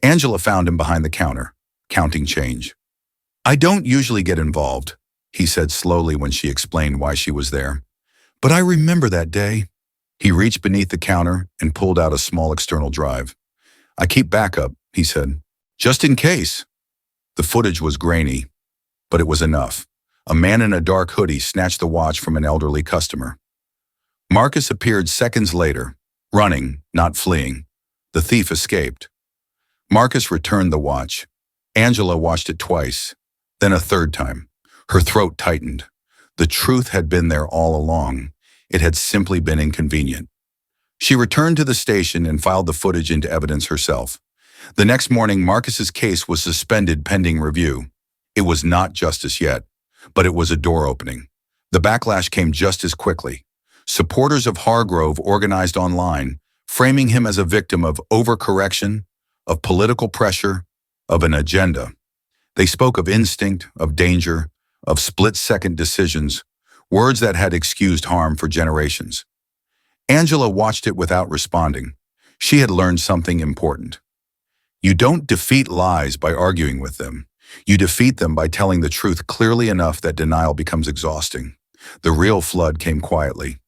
Angela found him behind the counter, counting change. "I don't usually get involved," he said slowly when she explained why she was there. "But I remember that day." He reached beneath the counter and pulled out a small external drive. "I keep backup," he said, "just in case." The footage was grainy, but it was enough. A man in a dark hoodie snatched the watch from an elderly customer. Marcus appeared seconds later, running, not fleeing. The thief escaped. Marcus returned the watch. Angela watched it twice, then a third time. Her throat tightened. The truth had been there all along. It had simply been inconvenient. She returned to the station and filed the footage into evidence herself. The next morning, Marcus's case was suspended pending review. It was not justice yet, but it was a door opening. The backlash came just as quickly. Supporters of Hargrove organized online, framing him as a victim of overcorrection, of political pressure, of an agenda. They spoke of instinct, of danger, of split-second decisions, words that had excused harm for generations. Angela watched it without responding. She had learned something important. You don't defeat lies by arguing with them. You defeat them by telling the truth clearly enough that denial becomes exhausting. The real flood came quietly.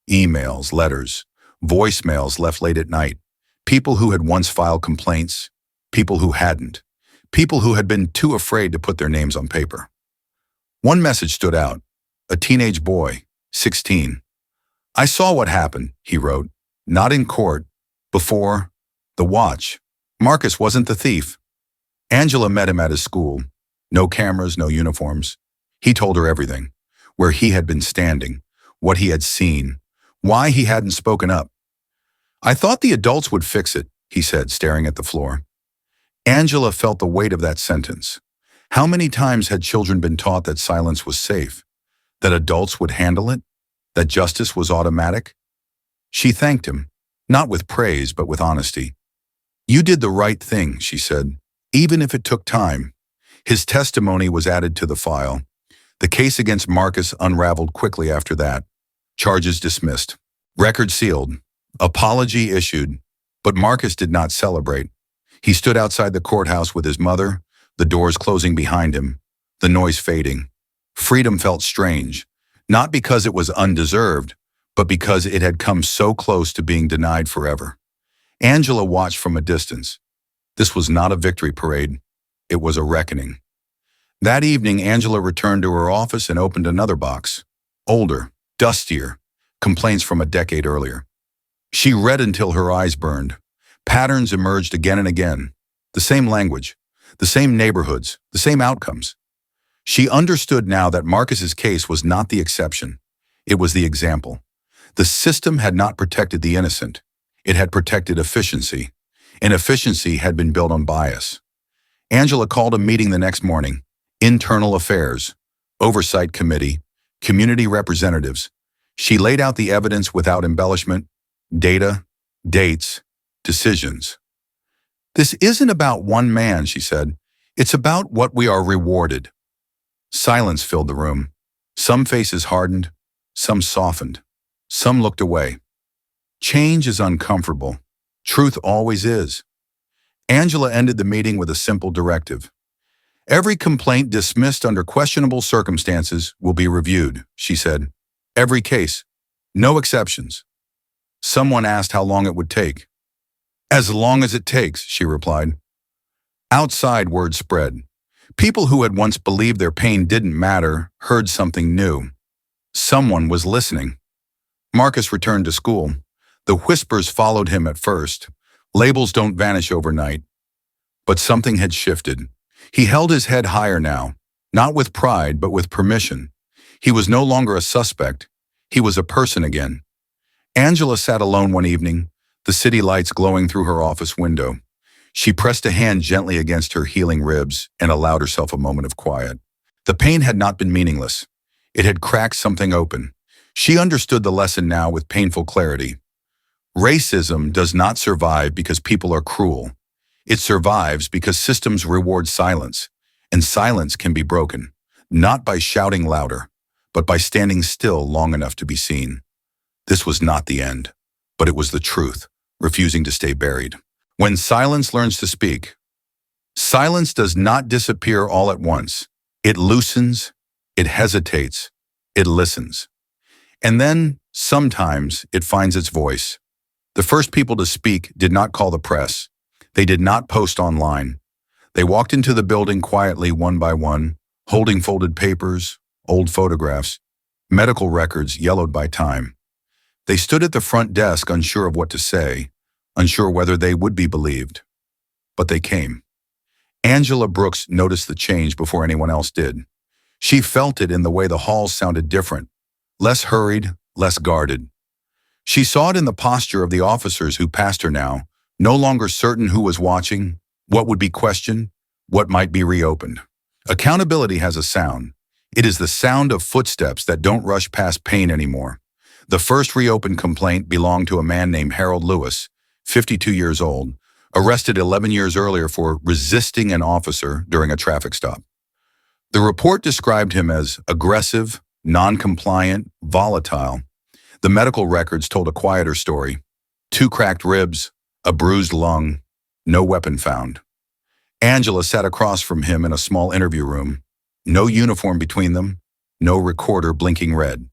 Emails, letters, voicemails left late at night. People who had once filed complaints, people who hadn't, people who had been too afraid to put their names on paper. One message stood out. a teenage boy, 16. I saw what happened, he wrote. Not in court. Before. The watch. Marcus wasn't the thief. Angela met him at his school. No cameras, no uniforms. He told her everything. Where he had been standing. What he had seen. Why he hadn't spoken up. I thought the adults would fix it, he said, staring at the floor. Angela felt the weight of that sentence. How many times had children been taught that silence was safe? That adults would handle it? That justice was automatic? She thanked him, not with praise but with honesty. You did the right thing, she said, even if it took time. His testimony was added to the file. The case against Marcus unraveled quickly after that. Charges dismissed. Record sealed. Apology issued. But Marcus did not celebrate. He stood outside the courthouse with his mother, the doors closing behind him, the noise fading. Freedom felt strange, not because it was undeserved, but because it had come so close to being denied forever. Angela watched from a distance. This was not a victory parade. It was a reckoning. That evening, Angela returned to her office and opened another box. Older, dustier, complaints from a decade earlier. She read until her eyes burned. Patterns emerged again and again. The same language, the same neighborhoods, the same outcomes. She understood now that Marcus's case was not the exception. It was the example. The system had not protected the innocent. It had protected efficiency. And efficiency had been built on bias. Angela called a meeting the next morning. Internal Affairs, Oversight Committee, community representatives. She laid out the evidence without embellishment, data, dates, decisions. This isn't about one man, she said. It's about what we are rewarded. Silence filled the room. Some faces hardened, some softened, some looked away. Change is uncomfortable. Truth always is. Angela ended the meeting with a simple directive. Every complaint dismissed under questionable circumstances will be reviewed, she said. Every case. No exceptions. Someone asked how long it would take. As long as it takes, she replied. Outside, word spread. People who had once believed their pain didn't matter heard something new. Someone was listening. Marcus returned to school. The whispers followed him at first. Labels don't vanish overnight. But something had shifted. He held his head higher now, not with pride, but with permission. He was no longer a suspect. He was a person again. Angela sat alone one evening, the city lights glowing through her office window. She pressed a hand gently against her healing ribs and allowed herself a moment of quiet. The pain had not been meaningless. It had cracked something open. She understood the lesson now with painful clarity. Racism does not survive because people are cruel. It survives because systems reward silence, and silence can be broken, not by shouting louder, but by standing still long enough to be seen. This was not the end, but it was the truth, refusing to stay buried. When silence learns to speak, silence does not disappear all at once. It loosens, it hesitates, it listens. And then, sometimes, it finds its voice. The first people to speak did not call the press. They did not post online. They walked into the building quietly one by one, holding folded papers, old photographs, medical records yellowed by time. They stood at the front desk unsure of what to say, unsure whether they would be believed. But they came. Angela Brooks noticed the change before anyone else did. She felt it in the way the halls sounded different, less hurried, less guarded. She saw it in the posture of the officers who passed her now, no longer certain who was watching, what would be questioned, what might be reopened. Accountability has a sound. It is the sound of footsteps that don't rush past pain anymore. The first reopened complaint belonged to a man named Harold Lewis, 52 years old, arrested 11 years earlier for resisting an officer during a traffic stop. The report described him as aggressive, non-compliant, volatile. The medical records told a quieter story. 2 cracked ribs, a bruised lung, no weapon found. Angela sat across from him in a small interview room. No uniform between them, no recorder blinking red.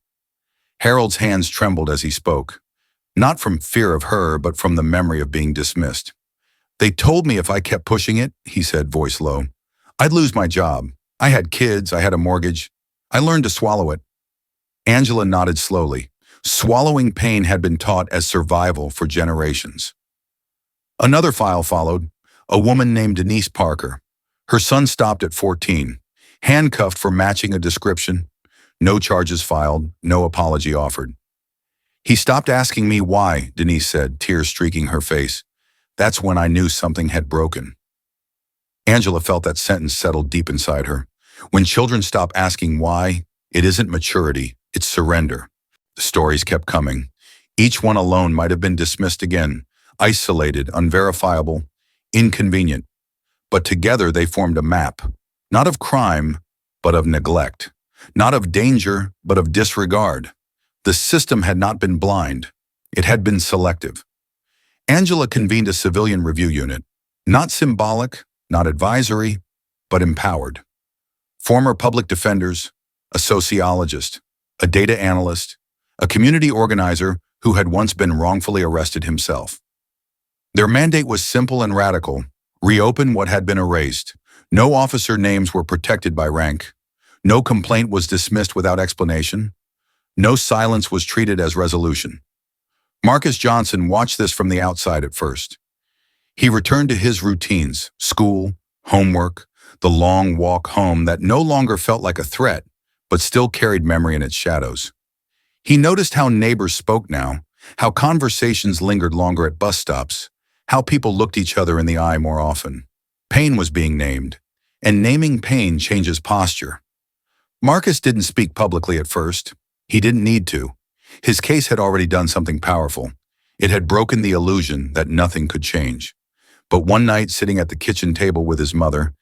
Harold's hands trembled as he spoke, not from fear of her, but from the memory of being dismissed. They told me if I kept pushing it, he said, voice low, I'd lose my job. I had kids, I had a mortgage. I learned to swallow it. Angela nodded slowly. Swallowing pain had been taught as survival for generations. Another file followed, a woman named Denise Parker. Her son stopped at 14, handcuffed for matching a description. No charges filed, no apology offered. He stopped asking me why, Denise said, tears streaking her face. That's when I knew something had broken. Angela felt that sentence settle deep inside her. When children stop asking why, it isn't maturity, it's surrender. The stories kept coming. Each one alone might have been dismissed again, isolated, unverifiable, inconvenient. But together they formed a map, not of crime, but of neglect, not of danger, but of disregard. The system had not been blind, it had been selective. Angela convened a civilian review unit, not symbolic, not advisory, but empowered. Former public defenders, a sociologist, a data analyst, a community organizer who had once been wrongfully arrested himself. Their mandate was simple and radical: reopen what had been erased. No officer names were protected by rank. No complaint was dismissed without explanation. No silence was treated as resolution. Marcus Johnson watched this from the outside at first. He returned to his routines: school, homework, the long walk home that no longer felt like a threat, but still carried memory in its shadows. He noticed how neighbors spoke now, how conversations lingered longer at bus stops, how people looked each other in the eye more often. Pain was being named, and naming pain changes posture. Marcus didn't speak publicly at first. He didn't need to. His case had already done something powerful. It had broken the illusion that nothing could change. But one night, sitting at the kitchen table with his mother,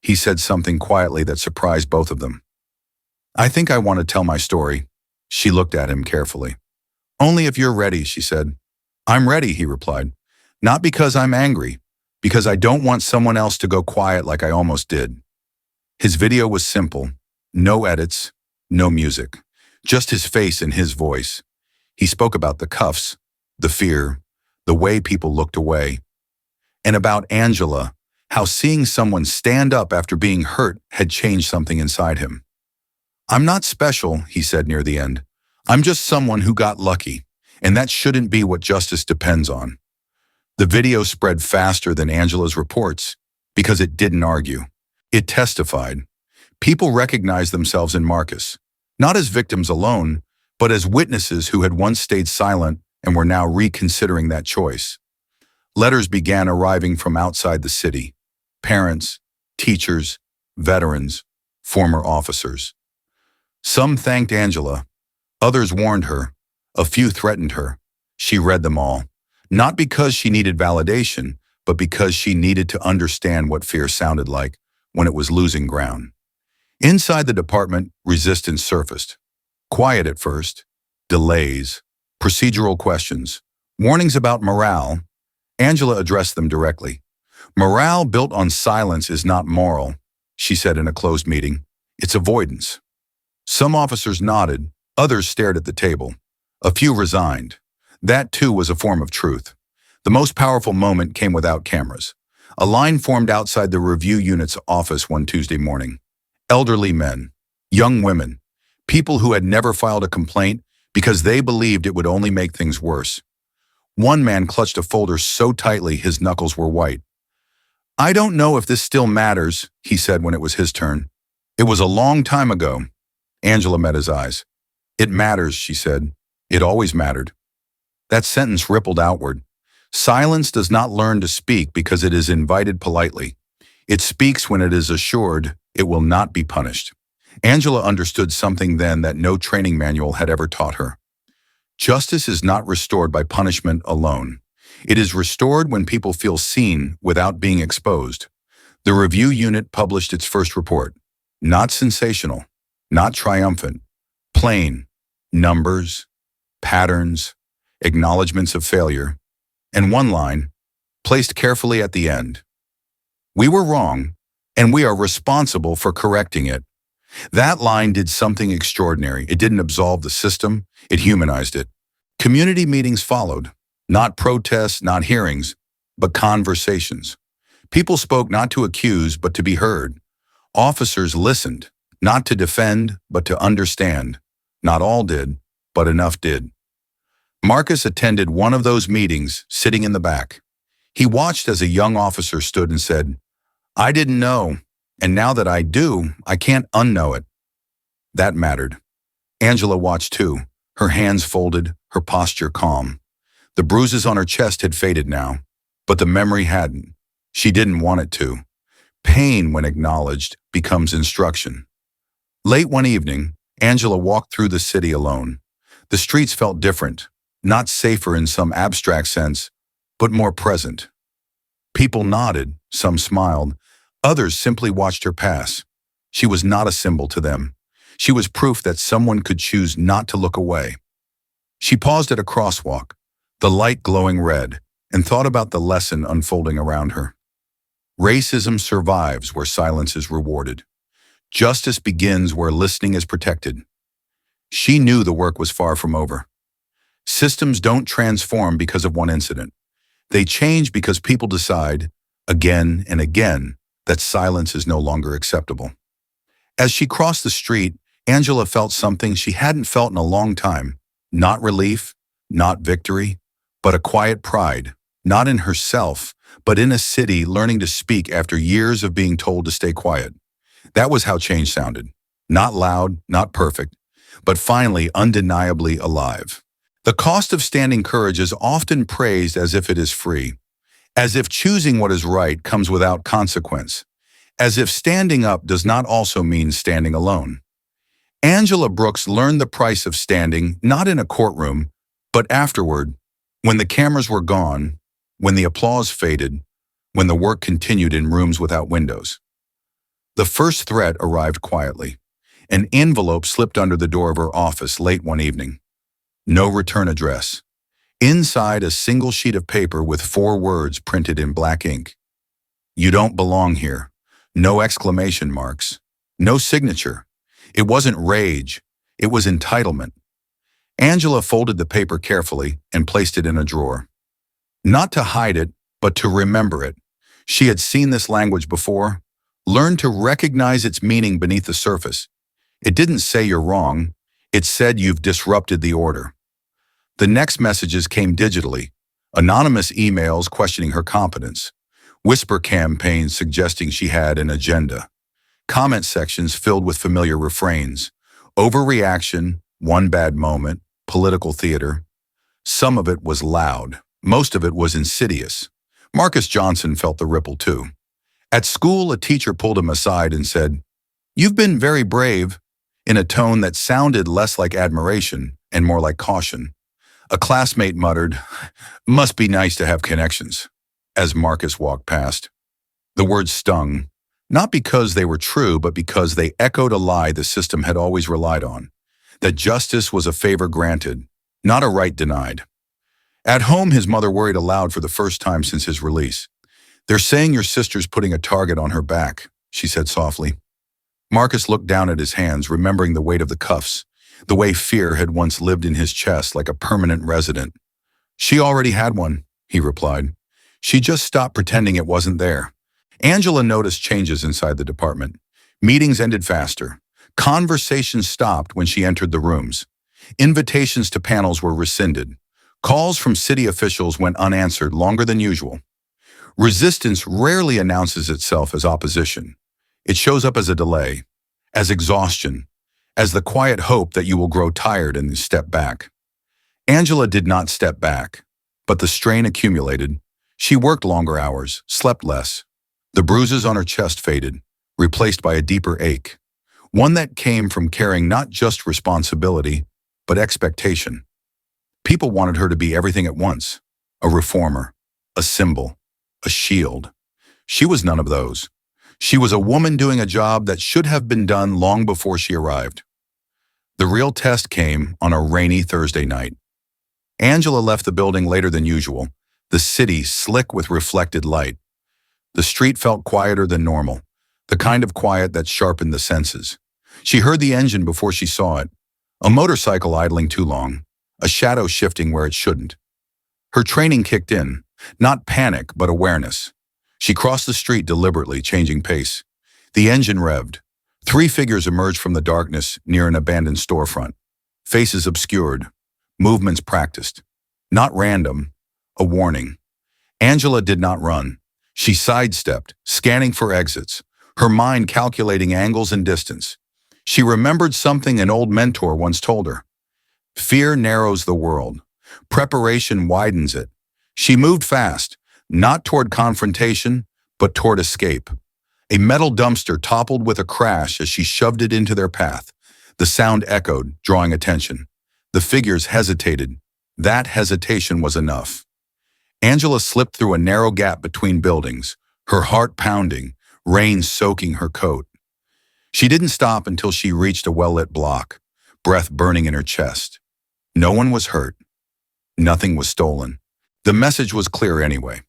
he said something quietly that surprised both of them. "I think I want to tell my story." She looked at him carefully. "Only if you're ready," she said. "I'm ready," he replied. "Not because I'm angry, because I don't want someone else to go quiet like I almost did." His video was simple. No edits, no music. Just his face and his voice. He spoke about the cuffs, the fear, the way people looked away. And about Angela, how seeing someone stand up after being hurt had changed something inside him. "I'm not special," he said near the end. "I'm just someone who got lucky, and that shouldn't be what justice depends on." The video spread faster than Angela's reports because it didn't argue. It testified. People recognized themselves in Marcus, not as victims alone, but as witnesses who had once stayed silent and were now reconsidering that choice. Letters began arriving from outside the city: parents, teachers, veterans, former officers. Some thanked Angela, others warned her, a few threatened her. She read them all, not because she needed validation, but because she needed to understand what fear sounded like when it was losing ground. Inside the department, resistance surfaced. Quiet at first, delays, procedural questions, warnings about morale. Angela addressed them directly. "Morale built on silence is not moral," she said in a closed meeting. "It's avoidance." Some officers nodded, others stared at the table. A few resigned. That too was a form of truth. The most powerful moment came without cameras. A line formed outside the review unit's office one Tuesday morning. Elderly men, young women, people who had never filed a complaint because they believed it would only make things worse. One man clutched a folder so tightly his knuckles were white. "I don't know if this still matters," he said when it was his turn. "It was a long time ago." Angela met his eyes. "It matters," she said. "It always mattered." That sentence rippled outward. Silence does not learn to speak because it is invited politely. It speaks when it is assured it will not be punished. Angela understood something then that no training manual had ever taught her. Justice is not restored by punishment alone. It is restored when people feel seen without being exposed. The review unit published its first report. Not sensational, not triumphant, plain, numbers, patterns, acknowledgments of failure, and one line, placed carefully at the end. "We were wrong, and we are responsible for correcting it." That line did something extraordinary. It didn't absolve the system, it humanized it. Community meetings followed, not protests, not hearings, but conversations. People spoke not to accuse, but to be heard. Officers listened, not to defend, but to understand. Not all did, but enough did. Marcus attended one of those meetings, sitting in the back. He watched as a young officer stood and said, "I didn't know, and now that I do, I can't unknow it." That mattered. Angela watched too, her hands folded, her posture calm. The bruises on her chest had faded now, but the memory hadn't. She didn't want it to. Pain, when acknowledged, becomes instruction. Late one evening, Angela walked through the city alone. The streets felt different, not safer in some abstract sense, but more present. People nodded, some smiled, others simply watched her pass. She was not a symbol to them. She was proof that someone could choose not to look away. She paused at a crosswalk, the light glowing red, and thought about the lesson unfolding around her. Racism survives where silence is rewarded. Justice begins where listening is protected. She knew the work was far from over. Systems don't transform because of one incident. They change because people decide, again and again, that silence is no longer acceptable. As she crossed the street, Angela felt something she hadn't felt in a long time. Not relief, not victory, but a quiet pride, not in herself, but in a city learning to speak after years of being told to stay quiet. That was how change sounded. Not loud, not perfect, but finally undeniably alive. The cost of standing courage is often praised as if it is free, as if choosing what is right comes without consequence, as if standing up does not also mean standing alone. Angela Brooks learned the price of standing not in a courtroom, but afterward, when the cameras were gone, when the applause faded, when the work continued in rooms without windows. The first threat arrived quietly. An envelope slipped under the door of her office late one evening. No return address. Inside, a single sheet of paper with 4 words printed in black ink. "You don't belong here." No exclamation marks. No signature. It wasn't rage. It was entitlement. Angela folded the paper carefully and placed it in a drawer. Not to hide it, but to remember it. She had seen this language before, learned to recognize its meaning beneath the surface. It didn't say you're wrong. It said you've disrupted the order. The next messages came digitally. Anonymous emails questioning her competence. Whisper campaigns suggesting she had an agenda. Comment sections filled with familiar refrains. Overreaction, one bad moment, political theater. Some of it was loud. Most of it was insidious. Marcus Johnson felt the ripple too. At school, a teacher pulled him aside and said, "You've been very brave," in a tone that sounded less like admiration and more like caution. A classmate muttered, "Must be nice to have connections," as Marcus walked past. The words stung, not because they were true, but because they echoed a lie the system had always relied on, that justice was a favor granted, not a right denied. At home, his mother worried aloud for the first time since his release. "They're saying your sister's putting a target on her back," she said softly. Marcus looked down at his hands, remembering the weight of the cuffs, the way fear had once lived in his chest like a permanent resident. "She already had one," he replied. "She just stopped pretending it wasn't there." Angela noticed changes inside the department. Meetings ended faster. Conversations stopped when she entered the rooms. Invitations to panels were rescinded. Calls from city officials went unanswered longer than usual. Resistance rarely announces itself as opposition. It shows up as a delay, as exhaustion, as the quiet hope that you will grow tired and step back. Angela did not step back, but the strain accumulated. She worked longer hours, slept less. The bruises on her chest faded, replaced by a deeper ache, one that came from carrying not just responsibility, but expectation. People wanted her to be everything at once, a reformer, a symbol, a shield. She was none of those. She was a woman doing a job that should have been done long before she arrived. The real test came on a rainy Thursday night. Angela left the building later than usual, the city slick with reflected light. The street felt quieter than normal, the kind of quiet that sharpened the senses. She heard the engine before she saw it, a motorcycle idling too long, a shadow shifting where it shouldn't. Her training kicked in, not panic, but awareness. She crossed the street deliberately, changing pace. The engine revved. 3 figures emerged from the darkness near an abandoned storefront. faces obscured, movements practiced. Not random, a warning. Angela did not run. She sidestepped, scanning for exits, her mind calculating angles and distance. She remembered something an old mentor once told her. Fear narrows the world. Preparation widens it. She moved fast, not toward confrontation, but toward escape. A metal dumpster toppled with a crash as she shoved it into their path. The sound echoed, drawing attention. The figures hesitated. That hesitation was enough. Angela slipped through a narrow gap between buildings, her heart pounding, rain soaking her coat. She didn't stop until she reached a well-lit block, breath burning in her chest. No one was hurt. Nothing was stolen. The message was clear anyway.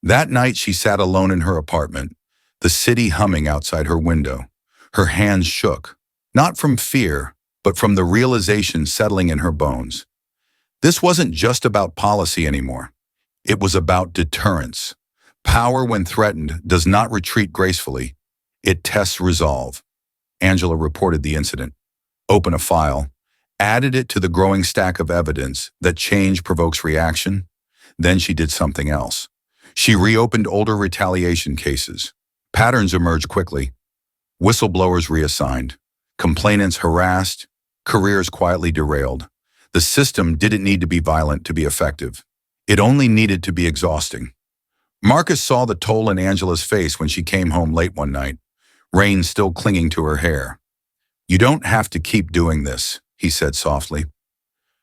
That night she sat alone in her apartment, the city humming outside her window. Her hands shook, not from fear, but from the realization settling in her bones. This wasn't just about policy anymore. It was about deterrence. Power, when threatened, does not retreat gracefully. It tests resolve. Angela reported the incident, opened a file, added it to the growing stack of evidence that change provokes reaction. Then she did something else. She reopened older retaliation cases. Patterns emerged quickly. Whistleblowers reassigned. Complainants harassed. Careers quietly derailed. The system didn't need to be violent to be effective. It only needed to be exhausting. Marcus saw the toll in Angela's face when she came home late one night, rain still clinging to her hair. "You don't have to keep doing this," he said softly.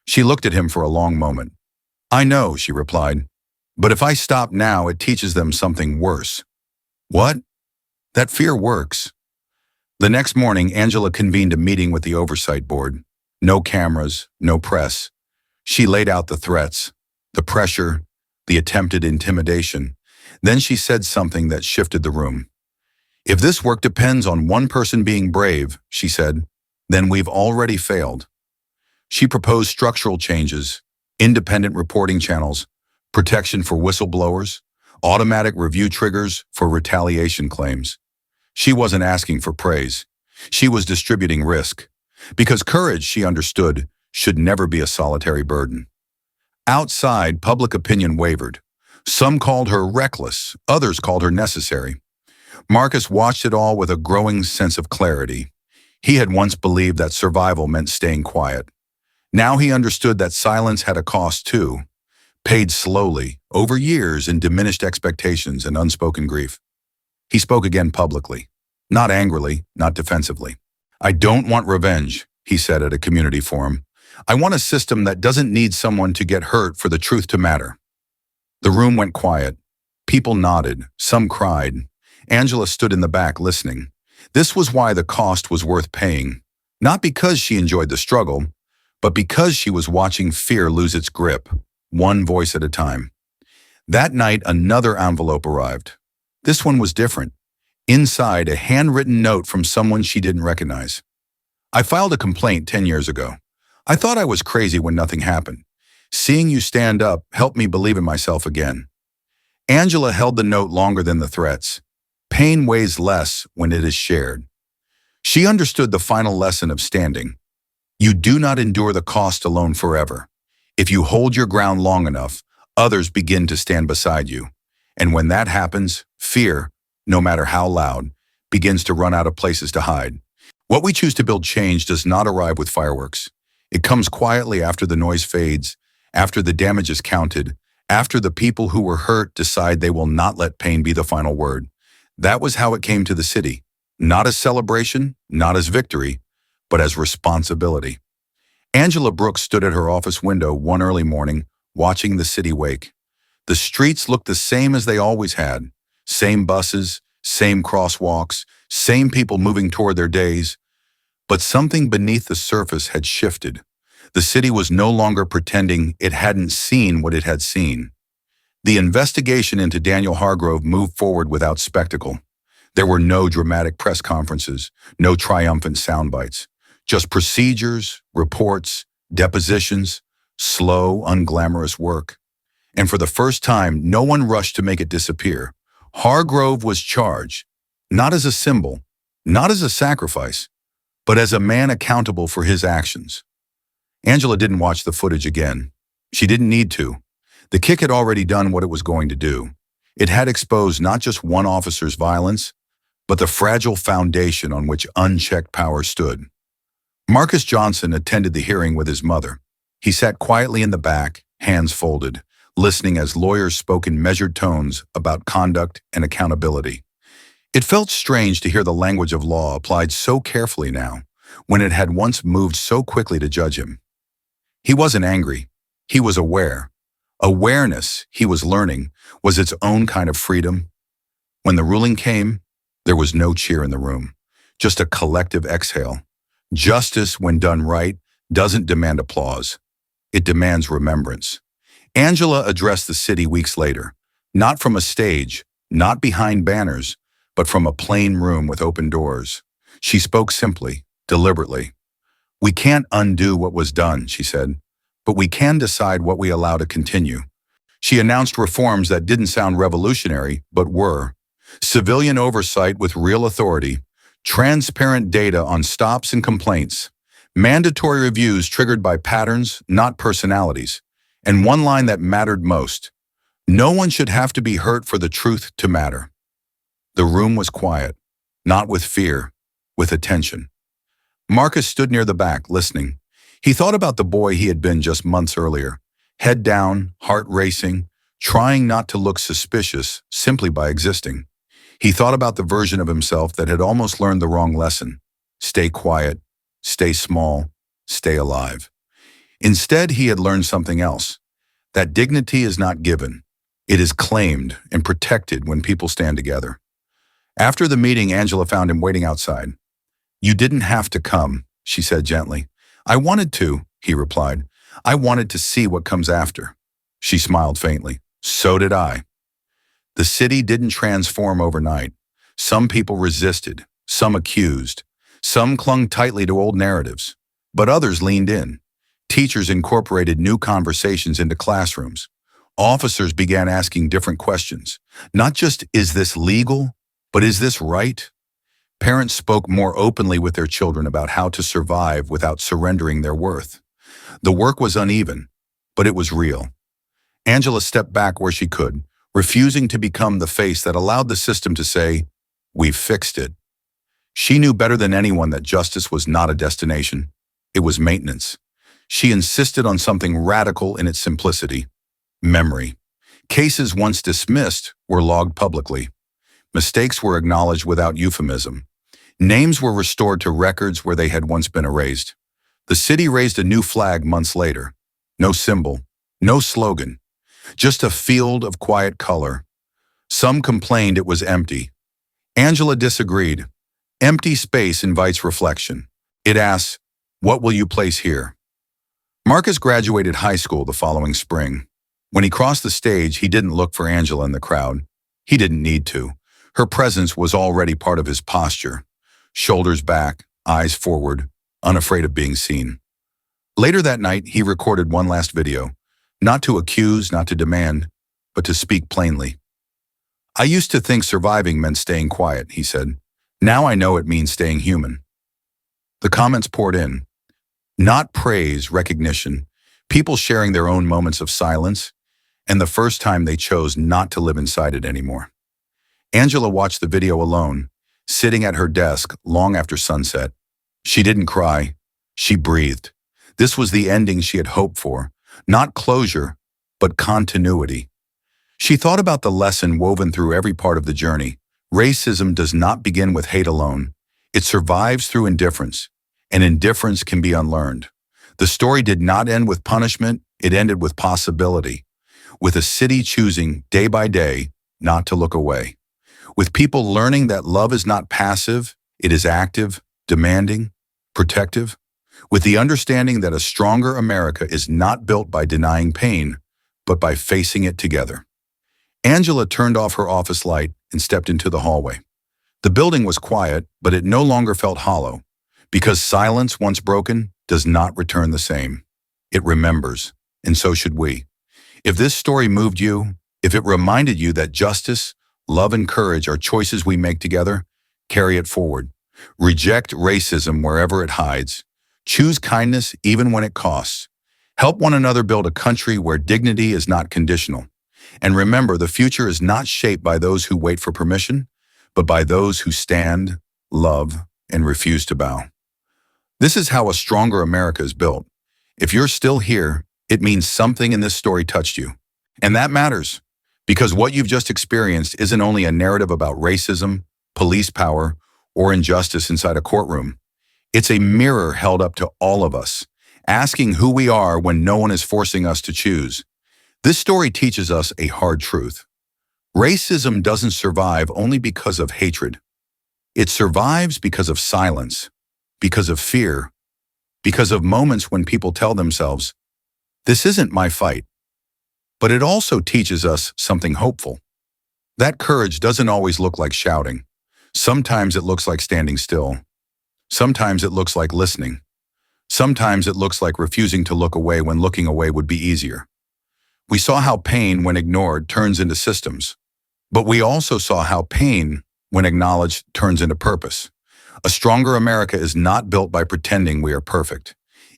She looked at him for a long moment. "I know," she replied, "but if I stop now, it teaches them something worse." "What?" "That fear works." The next morning, Angela convened a meeting with the oversight board. No cameras, no press. She laid out the threats, the pressure, the attempted intimidation. Then she said something that shifted the room. "If this work depends on one person being brave," she said, "then we've already failed." She proposed structural changes, independent reporting channels, protection for whistleblowers, automatic review triggers for retaliation claims. She wasn't asking for praise. She was distributing risk. Because courage, she understood, should never be a solitary burden. Outside, public opinion wavered. Some called her reckless, others called her necessary. Marcus watched it all with a growing sense of clarity. He had once believed that survival meant staying quiet. Now he understood that silence had a cost too, paid slowly, over years in diminished expectations and unspoken grief. He spoke again publicly, not angrily, not defensively. "I don't want revenge," he said at a community forum. "I want a system that doesn't need someone to get hurt for the truth to matter." The room went quiet. People nodded, some cried. Angela stood in the back listening. This was why the cost was worth paying. Not because she enjoyed the struggle, but because she was watching fear lose its grip, one voice at a time. That night, another envelope arrived. This one was different. Inside, a handwritten note from someone she didn't recognize. "I filed a complaint 10 years ago. I thought I was crazy when nothing happened. Seeing you stand up helped me believe in myself again." Angela held the note longer than the threats. Pain weighs less when it is shared. She understood the final lesson of standing. You do not endure the cost alone forever. If you hold your ground long enough, others begin to stand beside you. And when that happens, fear, no matter how loud, begins to run out of places to hide. What we choose to build change does not arrive with fireworks. It comes quietly after the noise fades, after the damage is counted, after the people who were hurt decide they will not let pain be the final word. That was how it came to the city, not as celebration, not as victory, but as responsibility. Angela Brooks stood at her office window one early morning, watching the city wake. The streets looked the same as they always had. Same buses, same crosswalks, same people moving toward their days. But something beneath the surface had shifted. The city was no longer pretending it hadn't seen what it had seen. The investigation into Daniel Hargrove moved forward without spectacle. There were no dramatic press conferences, no triumphant sound bites. Just procedures, reports, depositions, slow, unglamorous work. And for the first time, no one rushed to make it disappear. Hargrove was charged, not as a symbol, not as a sacrifice, but as a man accountable for his actions. Angela didn't watch the footage again. She didn't need to. The kick had already done what it was going to do. It had exposed not just one officer's violence, but the fragile foundation on which unchecked power stood. Marcus Johnson attended the hearing with his mother. He sat quietly in the back, hands folded, listening as lawyers spoke in measured tones about conduct and accountability. It felt strange to hear the language of law applied so carefully now, when it had once moved so quickly to judge him. He wasn't angry. He was aware. Awareness, he was learning, was its own kind of freedom. When the ruling came, there was no cheer in the room, just a collective exhale. Justice, when done right, doesn't demand applause. It demands remembrance. Angela addressed the city weeks later, not from a stage, not behind banners, but from a plain room with open doors. She spoke simply, deliberately. "We can't undo what was done," she said, "but we can decide what we allow to continue." She announced reforms that didn't sound revolutionary, but were. Civilian oversight with real authority, transparent data on stops and complaints, mandatory reviews triggered by patterns, not personalities, and one line that mattered most: no one should have to be hurt for the truth to matter. The room was quiet, not with fear, with attention. Marcus stood near the back, listening. He thought about the boy he had been just months earlier, head down, heart racing, trying not to look suspicious simply by existing. He thought about the version of himself that had almost learned the wrong lesson: stay quiet, stay small, stay alive. Instead, he had learned something else: that dignity is not given. It is claimed and protected when people stand together. After the meeting, Angela found him waiting outside. "You didn't have to come," she said gently. "I wanted to," he replied. "I wanted to see what comes after." She smiled faintly. "So did I." The city didn't transform overnight. Some people resisted, some accused, some clung tightly to old narratives, but others leaned in. Teachers incorporated new conversations into classrooms. Officers began asking different questions. Not just, is this legal, but is this right? Parents spoke more openly with their children about how to survive without surrendering their worth. The work was uneven, but it was real. Angela stepped back where she could, refusing to become the face that allowed the system to say, "We've fixed it." She knew better than anyone that justice was not a destination. It was maintenance. She insisted on something radical in its simplicity: memory. Cases once dismissed were logged publicly. Mistakes were acknowledged without euphemism. Names were restored to records where they had once been erased. The city raised a new flag months later. No symbol, no slogan, just a field of quiet color. Some complained it was empty. Angela disagreed. Empty space invites reflection. It asks, "What will you place here?" Marcus graduated high school the following spring. When he crossed the stage, he didn't look for Angela in the crowd. He didn't need to. Her presence was already part of his posture. Shoulders back, eyes forward, unafraid of being seen. Later that night, he recorded one last video, not to accuse, not to demand, but to speak plainly. "I used to think surviving meant staying quiet," he said. "Now I know it means staying human." The comments poured in. Not praise, recognition, people sharing their own moments of silence, and the first time they chose not to live inside it anymore. Angela watched the video alone, sitting at her desk long after sunset. She didn't cry. She breathed. This was the ending she had hoped for, not closure, but continuity. She thought about the lesson woven through every part of the journey. Racism does not begin with hate alone. It survives through indifference, and indifference can be unlearned. The story did not end with punishment. It ended with possibility, with a city choosing, day by day, not to look away. With people learning that love is not passive, it is active, demanding, protective. With the understanding that a stronger America is not built by denying pain, but by facing it together. Angela turned off her office light and stepped into the hallway. The building was quiet, but it no longer felt hollow, because silence, once broken, does not return the same. It remembers, and so should we. If this story moved you, if it reminded you that justice, love, and courage are choices we make together, carry it forward. Reject racism wherever it hides. Choose kindness even when it costs. Help one another build a country where dignity is not conditional. And remember, the future is not shaped by those who wait for permission, but by those who stand, love, and refuse to bow. This is how a stronger America is built. If you're still here, it means something in this story touched you. And that matters, because what you've just experienced isn't only a narrative about racism, police power, or injustice inside a courtroom. It's a mirror held up to all of us, asking who we are when no one is forcing us to choose. This story teaches us a hard truth. Racism doesn't survive only because of hatred. It survives because of silence, because of fear, because of moments when people tell themselves, "This isn't my fight." But it also teaches us something hopeful. That courage doesn't always look like shouting. Sometimes it looks like standing still. Sometimes it looks like listening. Sometimes it looks like refusing to look away when looking away would be easier. We saw how pain, when ignored, turns into systems. But we also saw how pain, when acknowledged, turns into purpose. A stronger America is not built by pretending we are perfect.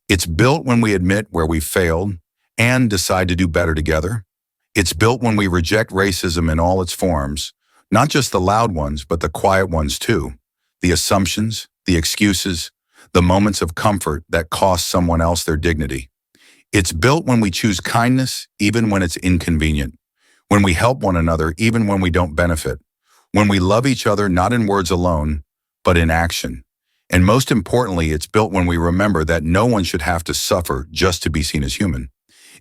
It's built when we admit where we failed and decide to do better together. It's built when we reject racism in all its forms, not just the loud ones, but the quiet ones too. The assumptions, the excuses, the moments of comfort that cost someone else their dignity. It's built when we choose kindness, even when it's inconvenient. When we help one another, even when we don't benefit. When we love each other, not in words alone, but in action. And most importantly, it's built when we remember that no one should have to suffer just to be seen as human.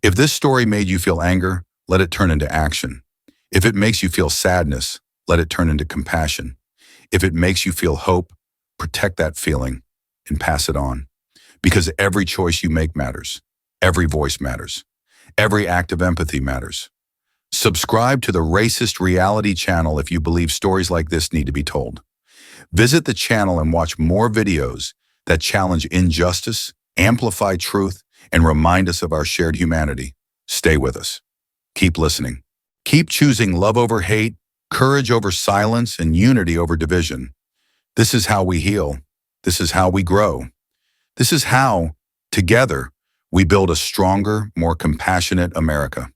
If this story made you feel anger, let it turn into action. If it makes you feel sadness, let it turn into compassion. If it makes you feel hope, protect that feeling and pass it on. Because every choice you make matters. Every voice matters. Every act of empathy matters. Subscribe to the Racist Reality channel if you believe stories like this need to be told. Visit the channel and watch more videos that challenge injustice, amplify truth, and remind us of our shared humanity. Stay with us. Keep listening. Keep choosing love over hate, courage over silence, and unity over division. This is how we heal. This is how we grow. This is how, together, we build a stronger, more compassionate America.